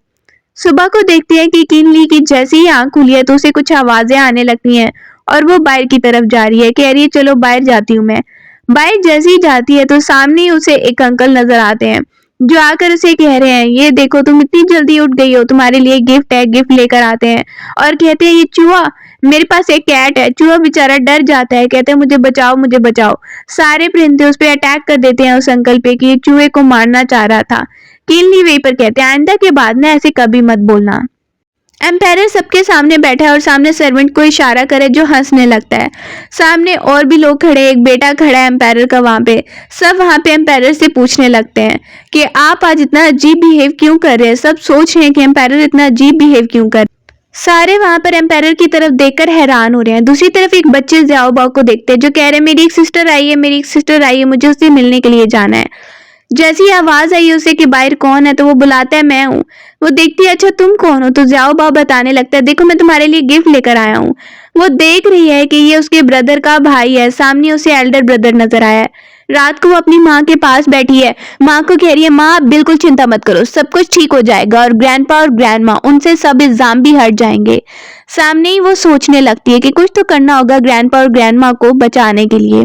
सुबह को देखती है कि किनली की जैसे ही आंख खुली है तो उसे कुछ आवाजें आने लगती हैं और वो बाहर की तरफ जा रही है, कह रही है चलो बाहर जाती हूँ मैं। बाहर जैसे ही जाती है तो सामने ही उसे एक अंकल नजर आते हैं जो आकर उसे कह रहे हैं, ये देखो तुम इतनी जल्दी उठ गई हो, तुम्हारे लिए गिफ्ट है, गिफ्ट लेकर आते हैं। और कहते हैं ये चूहा, मेरे पास एक कैट है। चूहा बेचारा डर जाता है, कहते हैं मुझे बचाओ मुझे बचाओ। सारे परिंदे उस पर अटैक कर देते हैं उस अंकल पे कि ये चूहे को मारना चाह रहा था। किनली वहीं पर कहते हैं आइंदा के बाद ना ऐसे कभी मत बोलना। एम्पायर सबके सामने बैठा है और सामने सर्वेंट को इशारा करे जो हंसने लगता है। सामने और भी लोग खड़े, एक बेटा खड़ा है एम्पायर का वहां पे। सब वहां पे एम्पायर से पूछने लगते हैं कि आप आज इतना अजीब बिहेव क्यों कर रहे हैं। सब सोच रहे हैं कि एम्पायर इतना अजीब बिहेव क्यों कर। सारे वहां पर एम्पायर की तरफ देखकर हैरान हो रहे हैं। दूसरी तरफ एक बच्चे ज़्याओ बाओ को देखते हैं जो कह रहे हैं मेरी एक सिस्टर आई है, मेरी एक सिस्टर आई है, मुझे उससे मिलने के लिए जाना है। जैसी आवाज आई उसे कि बाहर कौन है तो वो बुलाता है मैं हूँ। वो देखती है अच्छा तुम कौन हो, तो जाओ बाओ बताने लगता है देखो मैं तुम्हारे लिए गिफ्ट लेकर आया हूँ। वो देख रही है कि ये उसके ब्रदर का भाई है, सामने उसे एल्डर ब्रदर नजर आया है। रात को वो अपनी माँ के पास बैठी है, माँ को कह रही है माँ आप बिल्कुल चिंता मत करो, सब कुछ ठीक हो जाएगा और ग्रैंडपा और ग्रैंड माँ उनसे सब इल्जाम भी हट जाएंगे। सामने ही वो सोचने लगती है कि कुछ तो करना होगा ग्रैंडपा और ग्रैंड माँ को बचाने के लिए।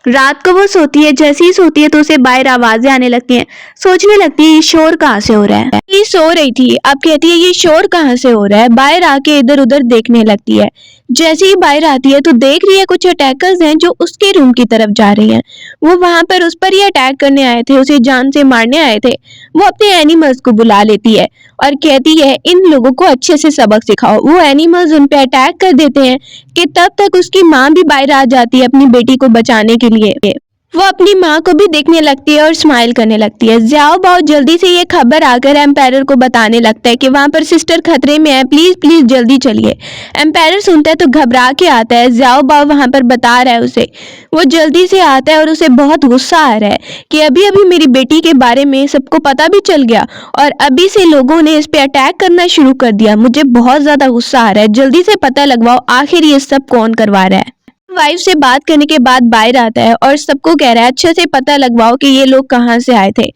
रात को वो सोती है, जैसे ही सोती है तो उसे बाहर आवाजें आने लगती हैं। सोचने लगती है ये शोर कहाँ से हो रहा है। ये सो रही थी, अब कहती है ये शोर कहाँ से हो रहा है। बाहर आके इधर उधर देखने लगती है। जैसे ही बाहर आती है तो देख रही है कुछ अटैकर्स हैं जो उसके रूम की तरफ जा रही हैं। वो वहां पर उस पर ही अटैक करने आए थे, उसे जान से मारने आए थे। वो अपने एनिमल्स को बुला लेती है और कहती है इन लोगों को अच्छे से सबक सिखाओ। वो एनिमल्स उन पे अटैक कर देते हैं कि तब तक उसकी माँ भी बाहर आ जाती है अपनी बेटी को बचाने के लिए। वो अपनी माँ को भी देखने लगती है और स्माइल करने लगती है। ज़्याओ बाओ जल्दी से ये खबर आकर एम्पायर को बताने लगता है कि वहां पर सिस्टर खतरे में है, प्लीज प्लीज जल्दी चलिए। एम्पायर सुनता है तो घबरा के आता है। ज़्याओ बाओ वहां पर बता रहा है उसे। वो जल्दी से आता है और उसे बहुत गुस्सा आ रहा है कि अभी अभी मेरी बेटी के बारे में सबको पता भी चल गया और अभी से लोगों ने इस पे अटैक करना शुरू कर दिया। मुझे बहुत ज्यादा गुस्सा आ रहा है, जल्दी से पता लगवाओ आखिर ये सब कौन करवा रहा है। वाइफ से बात करने के बाद बाहर आता है और सबको कह रहा है अच्छे से पता लगवाओ कि ये लोग कहाँ से आए थे।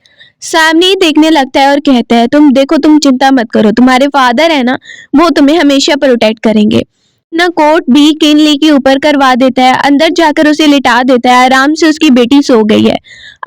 सामने ही देखने लगता है और कहता है तुम देखो तुम चिंता मत करो, तुम्हारे फादर है ना वो तुम्हें हमेशा प्रोटेक्ट करेंगे। ना कोट भी किनली के ऊपर करवा देता है, अंदर जाकर उसे लिटा देता है। आराम से उसकी बेटी सो गई है।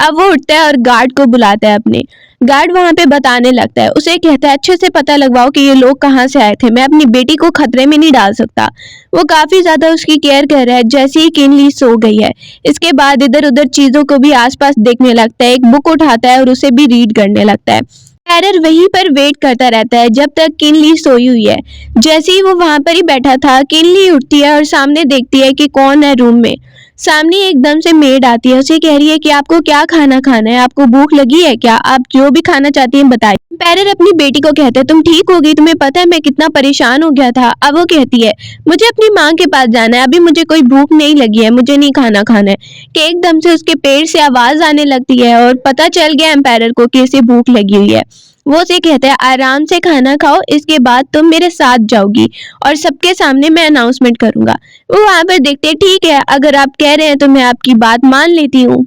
अब वो उठता है और गार्ड को बुलाता है अपने। गार्ड वहां पे बताने लगता है, उसे कहता है अच्छे से पता लगवाओ कि ये लोग कहाँ से आए थे, मैं अपनी बेटी को खतरे में नहीं डाल सकता। वो काफी ज्यादा उसकी केयर कर रहा है। जैसे ही किनली सो गई है इसके बाद इधर उधर चीजों को भी आसपास देखने लगता है, एक बुक उठाता है और उसे भी रीड करने लगता है। एरर वहीं पर वेट करता रहता है जब तक किनली सोई हुई है। जैसे ही वो वहां पर ही बैठा था किनली उठती है और सामने देखती है कि कौन है रूम में। सामने एकदम से मेड आती है, उसे कह रही है कि आपको क्या खाना खाना है, आपको भूख लगी है क्या, आप जो भी खाना चाहती हैं बताइए। पैरर अपनी बेटी को कहते हैं तुम ठीक होगी, तुम्हें पता है मैं कितना परेशान हो गया था। अब वो कहती है मुझे अपनी माँ के पास जाना है, अभी मुझे कोई भूख नहीं लगी है, मुझे नहीं खाना खाना है। कि एकदम से उसके पेट से आवाज आने लगती है और पता चल गया एम्पायर को कि इसे भूख लगी हुई है। वो उसे कहता है आराम से खाना खाओ, इसके बाद तुम मेरे साथ जाओगी और सबके सामने मैं अनाउंसमेंट करूंगा। वो वहां पर देखते हैं ठीक है अगर आप कह रहे हैं तो मैं आपकी बात मान लेती हूँ।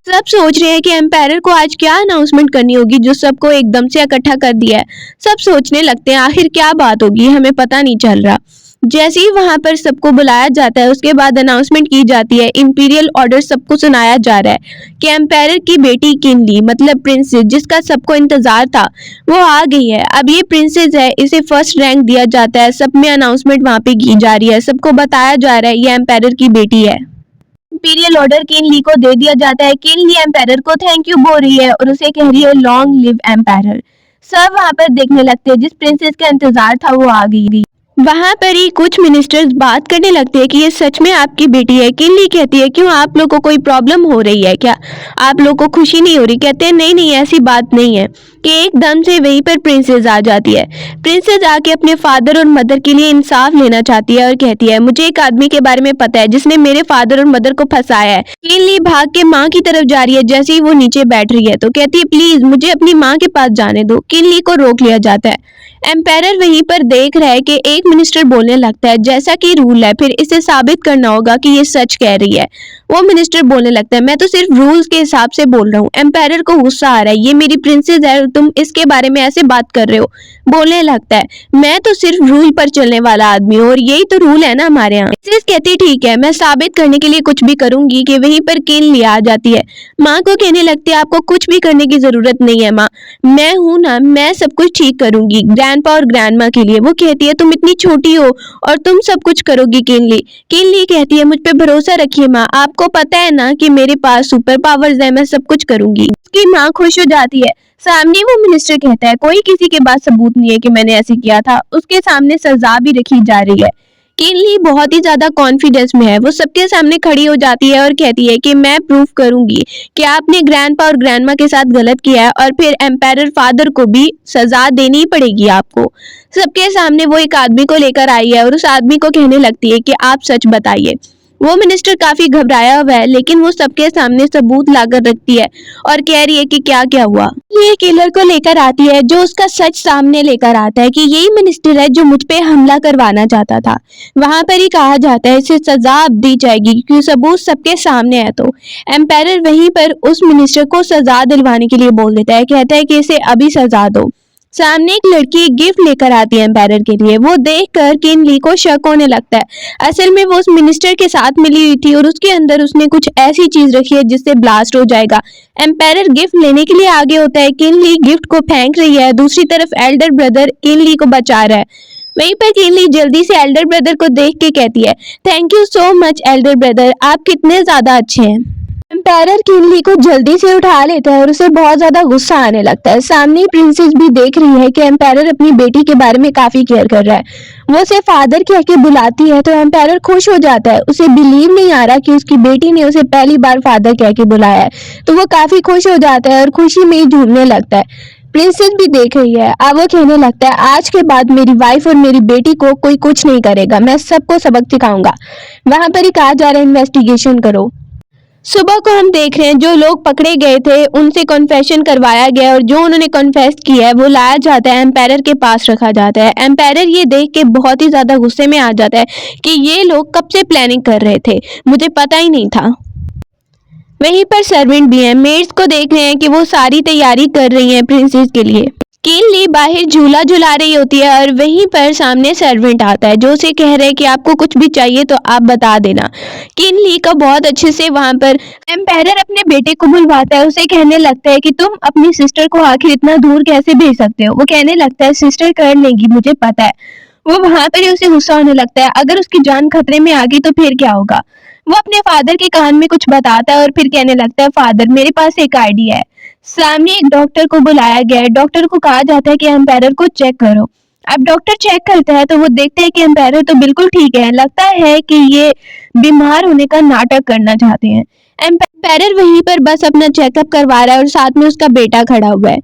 सब सोच रहे हैं कि एम्पायर को आज क्या अनाउंसमेंट करनी होगी जो सबको एकदम से इकट्ठा कर दिया है। सब सोचने लगते हैं आखिर क्या बात होगी, हमें पता नहीं चल रहा। जैसे ही वहां पर सबको बुलाया जाता है उसके बाद अनाउंसमेंट की जाती है, इंपीरियल ऑर्डर सबको सुनाया जा रहा है कि एम्पायर की बेटी किनली मतलब प्रिंसेस जिसका सबको इंतजार था वो आ गई है। अब ये प्रिंसेस है, इसे फर्स्ट रैंक दिया जाता है, सब में अनाउंसमेंट वहां पे की जा रही है, सबको बताया जा रहा है ये एम्पायर की बेटी है। इंपीरियल ऑर्डर किनली को दे दिया जाता है। किनली एम्पायर को थैंक यू बोल रही है और उसे कह रही है लॉन्ग लिव एम्पायर। सब वहां पर देखने लगते हैं, जिस प्रिंसेस का इंतजार था वो आ गई। वहां पर ही कुछ मिनिस्टर्स बात करने लगते हैं कि ये सच में आपकी बेटी है। किनली कहती है क्यों आप लोगों को कोई प्रॉब्लम हो रही है क्या, आप लोगों को खुशी नहीं हो रही? कहते हैं नहीं नहीं ऐसी बात नहीं है कि एकदम से वहीं पर प्रिंसेस आ जाती है। प्रिंसेस आके अपने फादर और मदर के लिए इंसाफ लेना चाहती है और कहती है मुझे एक आदमी के बारे में पता है जिसने मेरे फादर और मदर को फंसाया है। किनली भाग के माँ की तरफ जा रही है, जैसे ही वो नीचे बैठ रही है तो कहती है प्लीज मुझे अपनी माँ के पास जाने दो। किनली को रोक लिया जाता है। एम्पायर वहीं पर देख रहा है कि एक मिनिस्टर बोलने लगता है जैसा कि रूल है फिर इसे साबित करना होगा कि ये सच कह रही है। वो मिनिस्टर बोलने लगता है मैं तो सिर्फ रूल्स के हिसाब से बोल रहा हूँ। एम्पायर को गुस्सा आ रहा है, ये मेरी प्रिंसेस है और तुम इसके बारे में ऐसे बात कर रहे हो। बोलने लगता है मैं तो सिर्फ रूल पर चलने वाला आदमी हूँ और यही तो रूल है ना हमारे यहाँ। प्रिंसेस कहती ठीक है मैं साबित करने के लिए कुछ भी करूंगी। कि वहीं पर किनली आ जाती है, माँ को कहने लगती है आपको कुछ भी करने की जरूरत नहीं है माँ, मैं हूं ना, मैं सब कुछ ठीक करूंगी ग्रैंडपा और ग्रैंडमा के लिए। वो कहती है तुम इतनी छोटी हो और तुम सब कुछ करोगी। किनली किनली कहती है मुझ पे भरोसा रखिए माँ, आपको पता है ना कि मेरे पास सुपर पावर्स है, मैं सब कुछ करूंगी। उसकी माँ खुश हो जाती है। सामने वो मिनिस्टर कहता है कोई किसी के पास सबूत नहीं है कि मैंने ऐसे किया था। उसके सामने सजा भी रखी जा रही है। किनली बहुत ही ज्यादा कॉन्फिडेंस में है, वो सबके सामने खड़ी हो जाती है और कहती है कि मैं प्रूफ करूंगी कि आपने ग्रैंडपा और ग्रैंडमा के साथ गलत किया है और फिर एम्पायर फादर को भी सजा देनी ही पड़ेगी आपको। सबके सामने वो एक आदमी को लेकर आई है और उस आदमी को कहने लगती है कि आप सच बताइए। वो मिनिस्टर काफी घबराया हुआ है लेकिन वो सबके सामने सबूत लाकर रखती है और कह रही है कि क्या क्या हुआ। ये किलर को लेकर आती है जो उसका सच सामने लेकर आता है कि यही मिनिस्टर है जो मुझ पे हमला करवाना चाहता था। वहां पर ही कहा जाता है इसे सजा अब दी जाएगी क्योंकि सबूत सबके सामने है। तो एम्पायर वहीं पर उस मिनिस्टर को सजा दिलवाने के लिए बोल देता है, कहता है कि इसे अभी सजा दो। सामने एक लड़की एक गिफ्ट लेकर आती है एम्पायर के लिए। वो देखकर किनली को शक होने लगता है। असल में वो उस मिनिस्टर के साथ मिली हुई थी और उसके अंदर उसने कुछ ऐसी चीज रखी है जिससे ब्लास्ट हो जाएगा। एम्पायर गिफ्ट लेने के लिए आगे होता है, किनली गिफ्ट को फेंक रही है, दूसरी तरफ एल्डर ब्रदर किनली को बचा रहा है। वहीं पर किनली जल्दी से एल्डर ब्रदर को देख के कहती है thank you so much Elder brother, आप कितने ज्यादा अच्छे हैं। एम्पायर किनली को जल्दी से उठा लेता है और उसे बहुत ज्यादा गुस्सा आने लगता है। सामने प्रिंसेस भी देख रही है कि एम्पायर अपनी बेटी के बारे में काफी केयर कर रहा है। वो उसे फादर कह के बुलाती है तो एम्पायर खुश हो जाता है। उसे बिलीव नहीं आ रहा कि उसकी बेटी ने उसे पहली बार फादर कह के बुलाया है, तो वो काफी खुश हो जाता है और खुशी में ही झूमने लगता है। प्रिंसेस भी देख रही है। अब वो कहने लगता है आज के बाद मेरी वाइफ और मेरी बेटी को कोई कुछ नहीं करेगा, मैं सबको सबक सिखाऊंगा। वहां पर ही कहा जा रहा है इन्वेस्टिगेशन करो। सुबह को हम देख रहे हैं जो लोग पकड़े गए थे उनसे कन्फेशन करवाया गया और जो उन्होंने कन्फेस किया है वो लाया जाता है एम्पायर के पास रखा जाता है। एम्पायर ये देख के बहुत ही ज्यादा गुस्से में आ जाता है कि ये लोग कब से प्लानिंग कर रहे थे, मुझे पता ही नहीं था। वहीं पर सर्वेंट भी हैं, मेड्स को देख रहे हैं कि वो सारी तैयारी कर रही हैं प्रिंसेस के लिए। किनली बाहर झूला झुला रही होती है और वहीं पर सामने सर्वेंट आता है जो उसे कह रहे हैं कि आपको कुछ भी चाहिए तो आप बता देना। किनली का बहुत अच्छे से वहां पर एम्पायर अपने बेटे को बुलवाता है, उसे कहने लगता है कि तुम अपनी सिस्टर को आखिर इतना दूर कैसे भेज सकते हो। वो कहने लगता है सिस्टर कर लेगी, मुझे पता है। वो वहां पर ही उसे गुस्सा होने लगता है, अगर उसकी जान खतरे में आ गई तो फिर क्या होगा। वो अपने फादर के कान में कुछ बताता है और फिर कहने लगता है फादर मेरे पास एक आइडिया है। सामने एक डॉक्टर को बुलाया गया है, डॉक्टर को कहा जाता है कि एम्पायर को चेक करो। अब डॉक्टर चेक करता है तो वो देखते हैं कि एम्पायर तो बिल्कुल ठीक है, लगता है कि ये बीमार होने का नाटक करना चाहते हैं। एम्पायर वहीं पर बस अपना चेकअप करवा रहा है और साथ में उसका बेटा खड़ा हुआ है।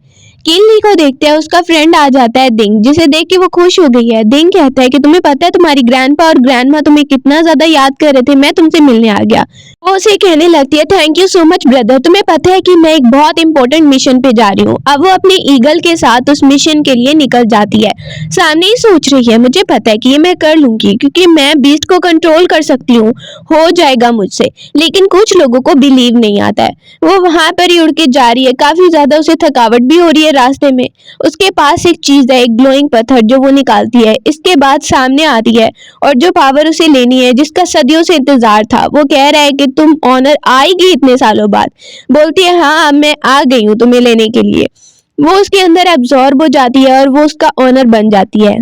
किनली को देखते हैं, उसका फ्रेंड आ जाता है दिंग, जिसे देख के वो खुश हो गई है। दिंग कहता है कि तुम्हें पता है तुम्हारी ग्रैंडपा और ग्रैंडमा तुम्हें कितना ज्यादा याद कर रहे थे, मैं तुमसे मिलने आ गया। वो उसे कहने लगती है thank you so much brother, तुम्हें पता है कि मैं एक बहुत इंपॉर्टेंट मिशन पे जा रही हूँ। अब वो अपने ईगल के साथ उस मिशन के लिए निकल जाती है। सामने ही सोच रही है मुझे पता है कि ये मैं कर लूंगी क्योंकि मैं बीस्ट को कंट्रोल कर सकती हूँ, हो जाएगा मुझसे। लेकिन कुछ लोगों को बिलीव नहीं आता है। वो वहां पर ही उड़ के जा रही है, काफी ज्यादा उसे थकावट भी हो रही है रास्ते में उसके पास एक चीज है, एक ग्लोइंग पत्थर जो वो निकालती है। इसके बाद सामने आती है और जो पावर उसे लेनी है, जिसका सदियों से इंतजार था, वो कह रहा है कि तुम ऑनर आएगी इतने सालों बाद। बोलती है हाँ, अब मैं आ गई हूँ तुम्हें लेने के लिए। वो उसके अंदर एब्जॉर्ब हो जाती है और वो उसका ऑनर बन जाती है।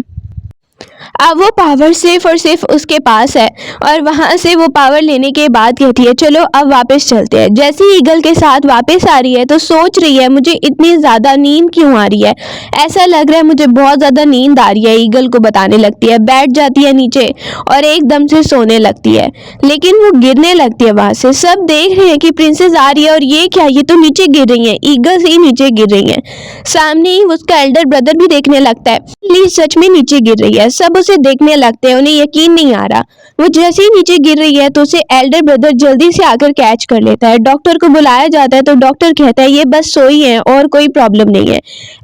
अब वो पावर सिर्फ और सिर्फ उसके पास है और वहां से वो पावर लेने के बाद कहती है चलो अब वापस चलते हैं। जैसे ही ईगल के साथ वापस आ रही है तो सोच रही है मुझे इतनी ज्यादा नींद क्यों आ रही है, ऐसा लग रहा है मुझे बहुत ज्यादा नींद आ रही है। ईगल को बताने लगती है, बैठ जाती है नीचे और एकदम से सोने लगती है, लेकिन वो गिरने लगती है वहां से। सब देख रहे हैं कि प्रिंसेस आ रही है और ये क्या, ये तो नीचे गिर रही है, ईगल से ही नीचे गिर रही है। सामने ही उसका एल्डर ब्रदर भी देखने लगता है, ली सच में नीचे गिर रही है। सब उसे देखने लगते हैं, उन्हें यकीन नहीं आ रहा। वो जैसे ही नीचे गिर रही है तो उसे एल्डर ब्रदर जल्दी से आकर कैच कर लेता है। डॉक्टर को बुलाया जाता है तो डॉक्टर कहता है ये बस सोई है और कोई प्रॉब्लम नहीं है।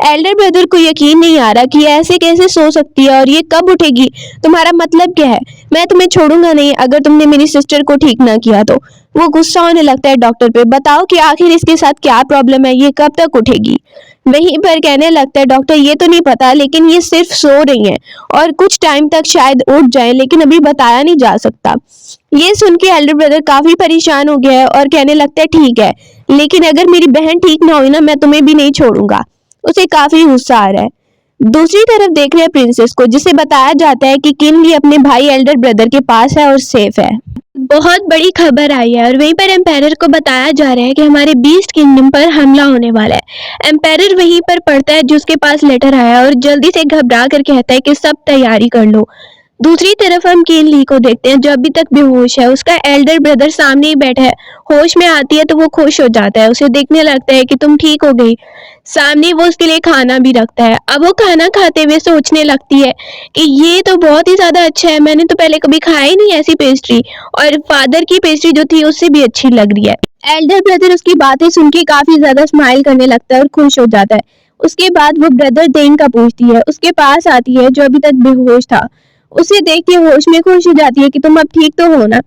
एल्डर ब्रदर को यकीन नहीं आ रहा कि ये ऐसे कैसे सो सकती है और ये कब उठेगी, तुम्हारा मतलब क्या है, मैं तुम्हें छोड़ूंगा नहीं अगर तुमने मेरी सिस्टर को ठीक ना किया तो। वो गुस्सा होने लगता है डॉक्टर पे, बताओ कि आखिर इसके साथ क्या प्रॉब्लम है, ये कब तक उठेगी। वहीं पर कहने लगता है डॉक्टर ये तो नहीं पता, लेकिन ये सिर्फ सो रही हैं और कुछ टाइम तक शायद उठ जाए, लेकिन अभी बताया नहीं जा सकता। ये सुन के एल्डर ब्रदर काफी परेशान हो गया है और कहने लगता है ठीक है, लेकिन अगर मेरी बहन ठीक ना हुई ना, मैं तुम्हें भी नहीं छोड़ूंगा। उसे काफी गुस्सा आ रहा है। दूसरी तरफ देख रहे हैं प्रिंसेस को, जिसे बताया जाता है कि किनली अपने भाई एल्डर ब्रदर के पास है और सेफ है। बहुत बड़ी खबर आई है और वहीं पर एम्पायर को बताया जा रहा है कि हमारे बीस्ट किंगडम पर हमला होने वाला है। एम्पायर वहीं पर पढ़ता है जो उसके पास लेटर आया और जल्दी से घबरा कर कहता है कि सब तैयारी कर लो। दूसरी तरफ हम केन ली को देखते हैं जो अभी तक बेहोश है। उसका एल्डर ब्रदर सामने ही बैठा है। होश में आती है तो वो खुश हो जाता है, उसे देखने लगता है कि तुम ठीक हो गई। सामने वो उसके लिए खाना भी रखता है। अब वो खाना खाते हुए सोचने लगती है कि ये तो बहुत ही ज्यादा अच्छा है, मैंने तो पहले कभी खाया ही नहीं ऐसी पेस्ट्री, और फादर की पेस्ट्री जो थी उससे भी अच्छी लग रही है। एल्डर ब्रदर उसकी बातें सुन के काफी ज्यादा स्माइल करने लगता है और खुश हो जाता है। उसके बाद वो ब्रदर देन का पूछती है, उसके पास आती है जो अभी तक बेहोश था। उसे देख के होश में खुश हो जाती है कि तुम अब ठीक तो हो ना।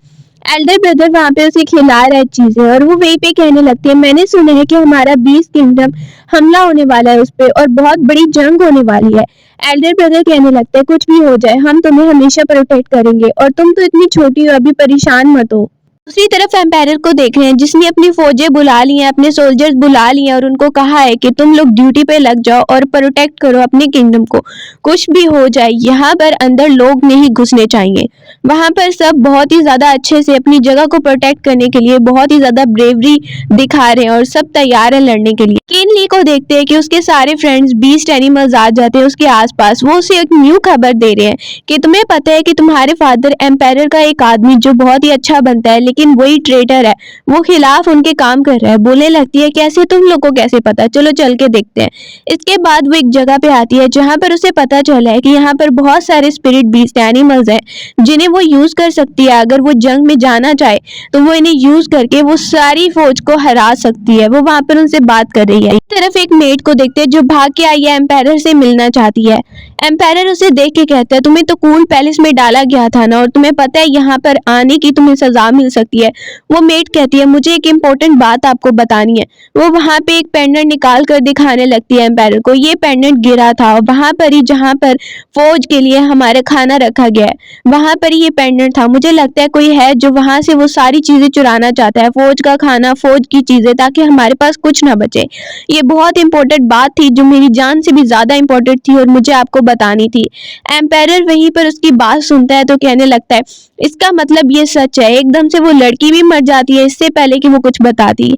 एल्डर ब्रदर वहां पे उसे खिला रहा है चीजें और वो वहीं पे कहने लगती है मैंने सुना है कि हमारा बीस्ट किंगडम हमला होने वाला है उस पे और बहुत बड़ी जंग होने वाली है। एल्डर ब्रदर कहने लगता है कुछ भी हो जाए हम तुम्हें हमेशा प्रोटेक्ट करेंगे और तुम तो इतनी छोटी हो, अभी परेशान मत हो। दूसरी तरफ एम्पायर को देख रहे हैं जिसने अपनी फौजें बुला ली हैं, अपने सोल्जर्स बुला लिए और उनको कहा है कि तुम लोग ड्यूटी पे लग जाओ और प्रोटेक्ट करो अपने किंगडम को, कुछ भी हो जाए यहाँ पर अंदर लोग नहीं घुसने चाहिए। वहां पर सब बहुत ही ज्यादा अच्छे से अपनी जगह को प्रोटेक्ट करने के लिए बहुत ही ज्यादा ब्रेवरी दिखा रहे हैं और सब तैयार है लड़ने के लिए। केन ली को देखते हैं कि उसके सारे फ्रेंड्स बीस्ट एनिमल्स आ जाते हैं उसके आसपास। वो उसे एक न्यू खबर दे रहे हैं कि तुम्हें पता है कि तुम्हारे फादर एम्पायर का एक आदमी जो बहुत ही अच्छा बनता है लेकिन वही ट्रेटर है, वो खिलाफ उनके काम कर रहा है। बोलने लगती है कैसे, तुम लोग को कैसे पता, चलो चल के देखते हैं। इसके बाद वो एक जगह पे आती है जहां पर उसे पता चला है कि यहाँ पर बहुत सारे स्पिरिट बीस्ट एनिमल्स हैं जिन्हें वो यूज कर सकती है। अगर वो जंग में जाना चाहे तो वो इन्हें यूज करके वो सारी फौज को हरा सकती है। वो वहां पर उनसे बात कर रही है। एक तरफ एक मेड को देखते हैं जो भाग के आई है, एम्पायर से मिलना चाहती है। एम्पायर उसे देख के कहता है तुम्हें तो कूल पैलेस में डाला गया था ना, और तुम्हें पता है यहाँ पर आने की तुम्हें सजा मिल सकती है। वो मेड कहती है मुझे एक इम्पोर्टेंट बात आपको बतानी है। वो वहां पे एक पेंडेंट निकाल कर दिखाने लगती है एम्पायर को। ये पेंडेंट गिरा था वहां पर ही जहां पर फौज के लिए हमारा खाना रखा गया है, वहां पर ही ये पेंडेंट था। मुझे लगता है कोई है जो वहां से वो सारी चीजें चुराना चाहता है, फौज का खाना, फौज की चीजें, ताकि हमारे पास कुछ ना बचे। ये बहुत इंपॉर्टेंट बात थी जो मेरी जान से भी ज्यादा इंपॉर्टेंट थी और मुझे आपको बतानी थी। एम्पायर वहीं पर उसकी बात सुनता है तो कहने लगता है इसका मतलब ये सच है। एकदम से वो लड़की भी मर जाती है इससे पहले कि वो कुछ बताती।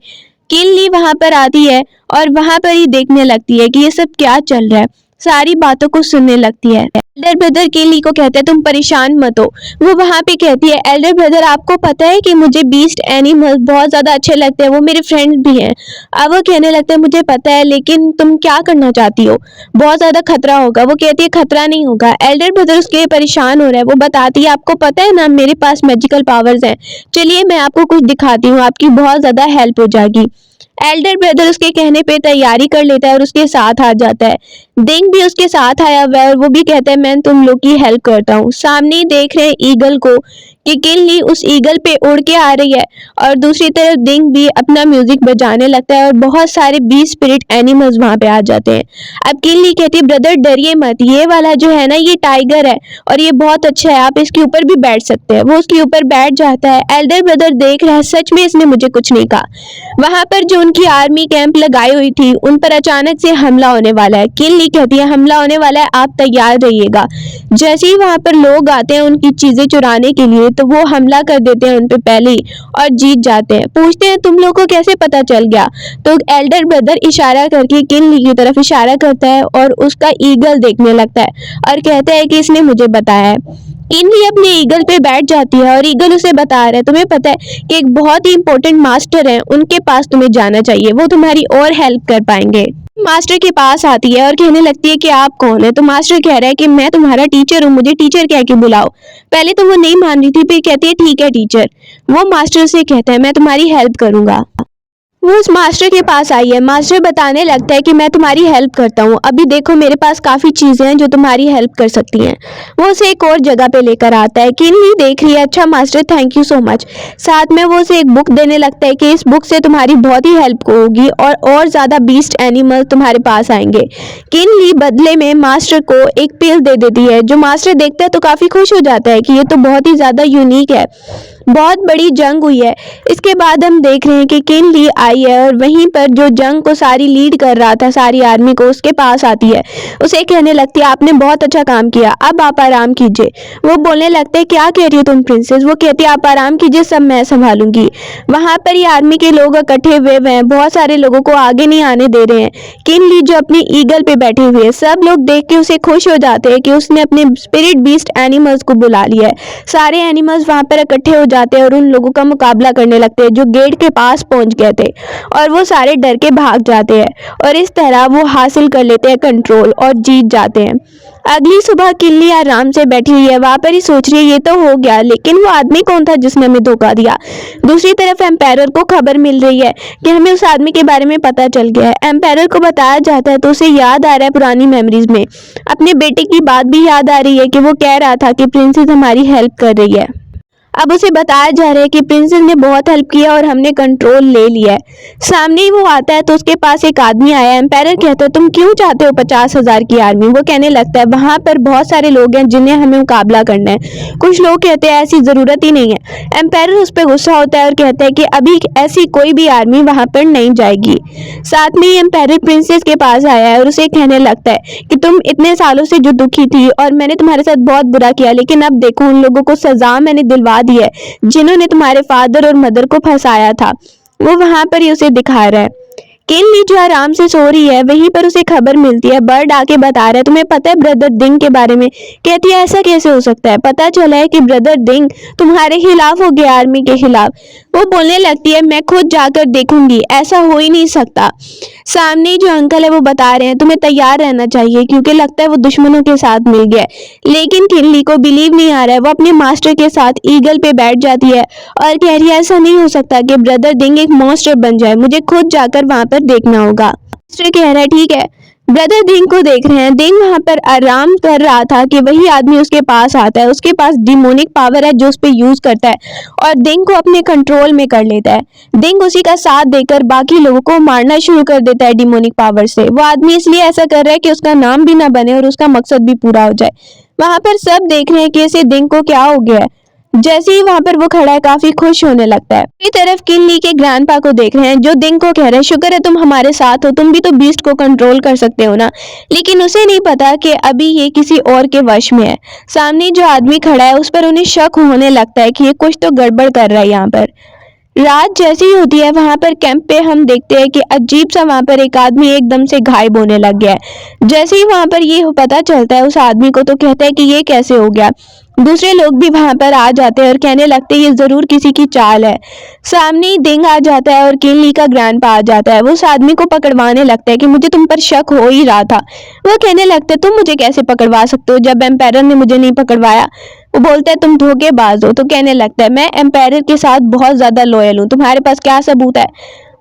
केन ली वहां पर आती है और वहां पर ही देखने लगती है कि ये सब क्या चल रहा है, सारी बातों को सुनने लगती है। एल्डर ब्रदर केन ली को कहता है तुम परेशान मत हो। वो वहां पे कहती है एल्डर ब्रदर आपको पता है कि मुझे बीस्ट एनिमल बहुत ज्यादा अच्छे लगते हैं, वो मेरे फ्रेंड्स भी हैं। अब वो कहने लगता है मुझे पता है, लेकिन तुम क्या करना चाहती हो, बहुत ज्यादा खतरा होगा। वो कहती है खतरा नहीं होगा। एल्डर ब्रदर उसके लिए परेशान हो रहा है। वो बताती है आपको पता है ना मेरे पास मैजिकल पावर्स हैं, चलिए मैं आपको कुछ दिखाती हूँ, आपकी बहुत ज्यादा हेल्प हो जाएगी। एल्डर ब्रदर उसके कहने पे तैयारी कर लेता है और उसके साथ आ जाता है। दिंग भी उसके साथ आया हुआ है और वो भी कहता है मैं तुम लोग की हेल्प करता हूँ। सामने ही देख रहे हैं ईगल को कि किनली उस ईगल पे उड़ के आ रही है और दूसरी तरफ दिंग भी अपना म्यूजिक बजाने लगता है और बहुत सारे बी स्पिरिट एनिमल्स वहां पे आ जाते हैं। अब किनली कहती है ब्रदर डरिए मत, ये वाला जो है ना ये टाइगर है और ये बहुत अच्छा है, आप इसके ऊपर भी बैठ सकते हैं। वो उसके ऊपर बैठ जाता है। एल्डर ब्रदर देख रहा है सच में इसने मुझे कुछ नहीं कहा। वहां पर जो उनकी आर्मी कैंप लगाई हुई थी उन पर अचानक से हमला होने वाला है। किनली कहती है हमला होने वाला है, आप तैयार रहिएगा। जैसे ही वहां पर लोग आते हैं उनकी चीजें चुराने के लिए तो वो हमला कर देते हैं उन पे पहले ही और जीत जाते हैं। पूछते हैं तुम लोग को कैसे पता चल गया? तो एल्डर ब्रदर इशारा करके किनली की तरफ इशारा करता है और उसका ईगल देखने लगता है और कहता है कि इसने मुझे बताया है। किनली अपने ईगल पे बैठ जाती है और ईगल उसे बता रहा है तुम्हें पता है कि एक बहुत ही इंपॉर्टेंट मास्टर है, उनके पास तुम्हें जाना चाहिए, वो तुम्हारी और हेल्प कर पाएंगे। मास्टर के पास आती है और कहने लगती है कि आप कौन है? तो मास्टर कह रहा है कि मैं तुम्हारा टीचर हूँ, मुझे टीचर कह के बुलाओ। पहले तो वो नहीं मान रही थी, फिर कहती है ठीक है टीचर। वो मास्टर से कहता है मैं तुम्हारी हेल्प करूंगा। वो उस मास्टर के पास आई है। मास्टर बताने लगता है कि मैं तुम्हारी हेल्प करता हूँ, अभी देखो मेरे पास काफ़ी चीज़ें हैं जो तुम्हारी हेल्प कर सकती हैं। वो उसे एक और जगह पे लेकर आता है। किनली देख रही है अच्छा master thank you so much. साथ में वो उसे एक बुक देने लगता है कि इस बुक से तुम्हारी बहुत ही हेल्प होगी और ज़्यादा बीस्ट एनिमल तुम्हारे पास आएंगे। किनली बदले में मास्टर को एक पिल दे देती है। जो मास्टर देखता है तो काफ़ी खुश हो जाता है कि ये तो बहुत ही ज़्यादा यूनिक है। बहुत बड़ी जंग हुई है। इसके बाद हम देख रहे हैं कि किनली आई है और वहीं पर जो जंग को सारी लीड कर रहा था सारी आर्मी को उसके पास आती है। उसे कहने लगती है आपने बहुत अच्छा काम किया, अब आप आराम कीजिए। वो बोलने लगते हैं क्या कह रही हो तुम प्रिंसेस? वो कहती है आप आराम कीजिए, सब मैं संभालूंगी। वहां पर ये आर्मी के लोग इकट्ठे हुए हैं, बहुत सारे लोगों को आगे नहीं आने दे रहे हैं। किनली जो अपनी ईगल पे बैठी हुई है, सब लोग देख के उसे खुश हो जाते हैं कि उसने अपने स्पिरिट बीस्ट एनिमल्स को बुला लिया है। सारे एनिमल्स वहां पर इकट्ठे हो जाते हैं और उन लोगों का मुकाबला करने लगते हैं जो गेट के पास पहुंच गए थे और वो सारे डर के भाग जाते हैं और इस तरह वो हासिल कर लेते हैं कंट्रोल और जीत जाते हैं। अगली सुबह किनली आराम से बैठी हुई है, वहां पर ही सोच रही है ये तो हो गया, लेकिन वो आदमी कौन था जिसने हमें धोखा दिया? दूसरी तरफ एम्पायरर को खबर मिल रही है कि हमें उस आदमी के बारे में पता चल गया है। एम्पायरर को बताया जाता है तो उसे याद आ रहा है पुरानी मेमोरीज में अपने बेटे की बात भी याद आ रही है कि वो कह रहा था कि प्रिंसेस हमारी हेल्प कर रही है। अब उसे बताया जा रहा है कि प्रिंसेस ने बहुत हेल्प किया और हमने कंट्रोल ले लिया है। सामने ही वो आता है तो उसके पास एक आदमी आया है। एम्पायर कहता है तुम क्यों चाहते हो 50,000 की आर्मी? वो कहने लगता है वहां पर बहुत सारे लोग हैं जिन्हें हमें मुकाबला करना है। कुछ लोग कहते हैं ऐसी जरूरत ही नहीं है। एम्पायर उस पर गुस्सा होता है और कहता है कि अभी ऐसी कोई भी आर्मी वहां पर नहीं जाएगी। साथ में ही एम्पायर प्रिंसेस के पास आया है और उसे कहने लगता है कि तुम इतने सालों से जो दुखी थी और मैंने तुम्हारे साथ बहुत बुरा किया, लेकिन अब देखो उन लोगों को सजा मैंने दिलवा दी है जिन्होंने तुम्हारे फादर और मदर को फंसाया था। वो वहां पर ही उसे दिखा रहा है। किनली जो आराम से सो रही है वहीं पर उसे खबर मिलती है। बर्ड आके बता रहा है तुम्हें पता है ब्रदर दिंग के बारे में? कहती है ऐसा कैसे हो सकता है? पता चला है कि ब्रदर दिंग तुम्हारे खिलाफ हो गया, आर्मी के खिलाफ। वो बोलने लगती है मैं खुद जाकर देखूंगी, ऐसा हो ही नहीं सकता। सामने जो अंकल है वो बता रहे हैं तुम्हें तैयार रहना चाहिए क्योंकि लगता है वो दुश्मनों के साथ मिल गया है। लेकिन किनली को बिलीव नहीं आ रहा है। वो अपने मास्टर के साथ ईगल पे बैठ जाती है और कह रही है ऐसा नहीं हो सकता कि ब्रदर दिंग एक मॉन्स्टर बन जाए, मुझे खुद जाकर वहां पर देखना होगा। मास्टर कह रहा है ठीक है। ब्रदर दिंग को देख रहे हैं। दिंग वहां पर आराम कर रहा था कि वही आदमी उसके पास आता है। उसके पास डिमोनिक पावर है जो उस पर यूज करता है और दिंग को अपने कंट्रोल में कर लेता है। दिंग उसी का साथ देकर बाकी लोगों को मारना शुरू कर देता है डिमोनिक पावर से। वो आदमी इसलिए ऐसा कर रहा है कि उसका नाम भी ना बने और उसका मकसद भी पूरा हो जाए। वहां पर सब देख रहे हैं कि इसे दिंग को क्या हो गया है। जैसे ही वहां पर वो खड़ा है काफी खुश होने लगता है। दूसरी तरफ किनली के ग्रैंडपा को देख रहे हैं जो दिंग को कह रहे हैं शुक्र है तुम हमारे साथ हो, तुम भी तो बीस्ट को कंट्रोल कर सकते हो ना। लेकिन उसे नहीं पता कि अभी ये किसी और के वश में है। सामने जो आदमी खड़ा है उस पर उन्हें शक होने लगता है कि ये कुछ तो गड़बड़ कर रहा है। यहाँ पर रात जैसी ही होती है वहां पर कैंप पे हम देखते हैं कि अजीब सा वहां पर एक आदमी एकदम से गायब होने लग गया है। जैसे ही वहां पर ये पता चलता है उस आदमी को तो कहता है कि ये कैसे हो गया। दूसरे लोग भी वहां पर आ जाते हैं और कहने लगते हैं ये जरूर किसी की चाल है। सामने ही दिंग आ जाता है और किनली का ग्रैंडपा आ जाता है। वो उस आदमी को पकड़वाने लगता है कि मुझे तुम पर शक हो ही रहा था। वो कहने लगते तुम मुझे कैसे पकड़वा सकते हो जब एम्पायर ने मुझे नहीं पकड़वाया? वो बोलता है तुम धोखेबाज हो। तो कहने लगता है मैं एम्पायर के साथ बहुत ज्यादा लॉयल हूँ, तुम्हारे पास क्या सबूत है?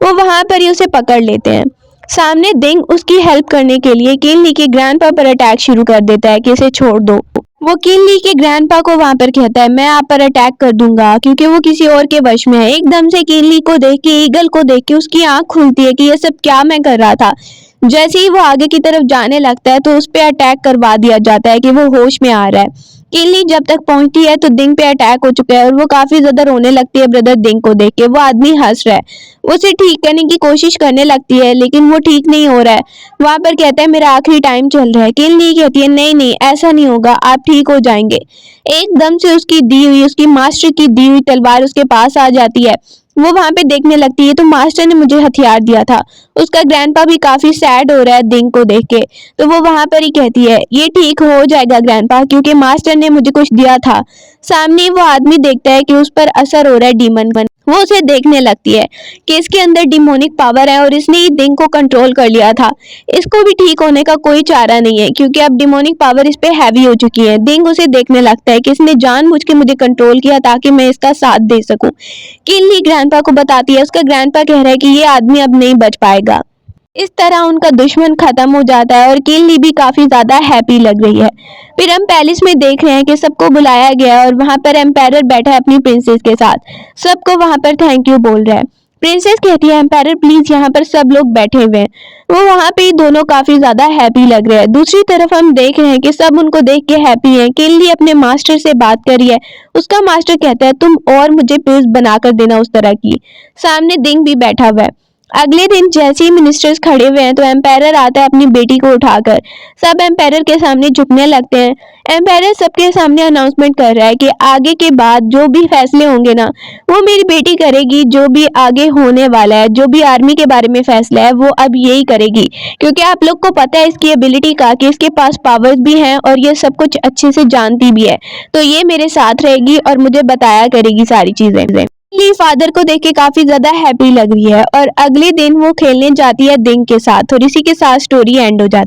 वो वहां पर ही उसे पकड़ लेते हैं। सामने दिंग उसकी हेल्प करने के लिए किनली के ग्रैंडपा पर अटैक शुरू कर देता है कि इसे छोड़ दो। वो किनली के ग्रैंडपा को वहां पर कहता है मैं आप पर अटैक कर दूंगा क्योंकि वो किसी और के वश में है। एकदम से किनली को देख के ईगल को देख के उसकी आंख खुलती है कि ये सब क्या मैं कर रहा था। जैसे ही वो आगे की तरफ जाने लगता है तो उस पे अटैक करवा दिया जाता है कि वो होश में आ रहा है। किनली जब तक पहुंचती है तो दिंग पे अटैक हो चुका है और वो काफी ज्यादा रोने लगती है ब्रदर दिंग को देख के। वो आदमी हंस रहा है, वो उसे ठीक करने की कोशिश करने लगती है लेकिन वो ठीक नहीं हो रहा है। वहां पर कहता है मेरा आखिरी टाइम चल रहा है। किनली कहती है नहीं नहीं ऐसा नहीं होगा, आप ठीक हो जाएंगे। एकदम से उसकी दी हुई उसकी मास्टर की दी हुई तलवार उसके पास आ जाती है। वो वहां पे देखने लगती है तो मास्टर ने मुझे हथियार दिया था। उसका ग्रैंडपा भी काफी सैड हो रहा है दिंग को देख के। तो वो वहां पर ही कहती है ये ठीक हो जाएगा ग्रैंडपा क्योंकि मास्टर ने मुझे कुछ दिया था। सामने वो आदमी देखता है कि उस पर असर हो रहा है डीमन का। वो उसे देखने लगती है कि इसके अंदर डिमोनिक पावर है और इसने ही दिंग को कंट्रोल कर लिया था। इसको भी ठीक होने का कोई चारा नहीं है क्योंकि अब डिमोनिक पावर इस पे हैवी हो चुकी है। दिंग उसे देखने लगता है कि इसने जानबूझ के मुझे कंट्रोल किया ताकि मैं इसका साथ दे सकूं। किनली ग्रैंडपा को बताती है, उसका ग्रैंडपा कह रहा है कि ये आदमी अब नहीं बच पाएगा। इस तरह उनका दुश्मन खत्म हो जाता है और किनली भी काफी ज्यादा हैप्पी लग रही है। फिर हम पैलेस में देख रहे हैं कि सबको बुलाया गया है और वहां पर एम्पायरर बैठा है अपनी प्रिंसेस के साथ। सबको वहां पर थैंक यू बोल रहा है। प्रिंसेस कहती है एम्पायरर प्लीज यहाँ पर सब लोग बैठे हुए हैं। वो वहां पे दोनों काफी ज्यादा हैप्पी लग रहे हैं। दूसरी तरफ हम देख रहे हैं कि सब उनको देख के हैप्पी हैं। किनली अपने मास्टर से बात करी है। उसका मास्टर कहता है तुम और मुझे प्लीज बनाकर देना उस तरह की। सामने दिंग भी बैठा हुआ है। अगले दिन जैसे ही मिनिस्टर्स खड़े हुए हैं तो एम्पायरर आता है अपनी बेटी को उठाकर। सब एम्पायरर के सामने झुकने लगते हैं। एम्पायरर सबके सामने अनाउंसमेंट कर रहा है कि आगे के बाद जो भी फैसले होंगे ना वो मेरी बेटी करेगी। जो भी आगे होने वाला है, जो भी आर्मी के बारे में फैसला है वो अब यही करेगी क्योंकि आप लोग को पता है इसकी एबिलिटी का कि इसके पास पावर्स भी हैं और ये सब कुछ अच्छे से जानती भी है। तो ये मेरे साथ रहेगी और मुझे बताया करेगी सारी चीजें। लिली फादर को देख के काफी ज्यादा हैप्पी लग रही है और अगले दिन वो खेलने जाती है दिंग के साथ और इसी के साथ स्टोरी एंड हो जाती है।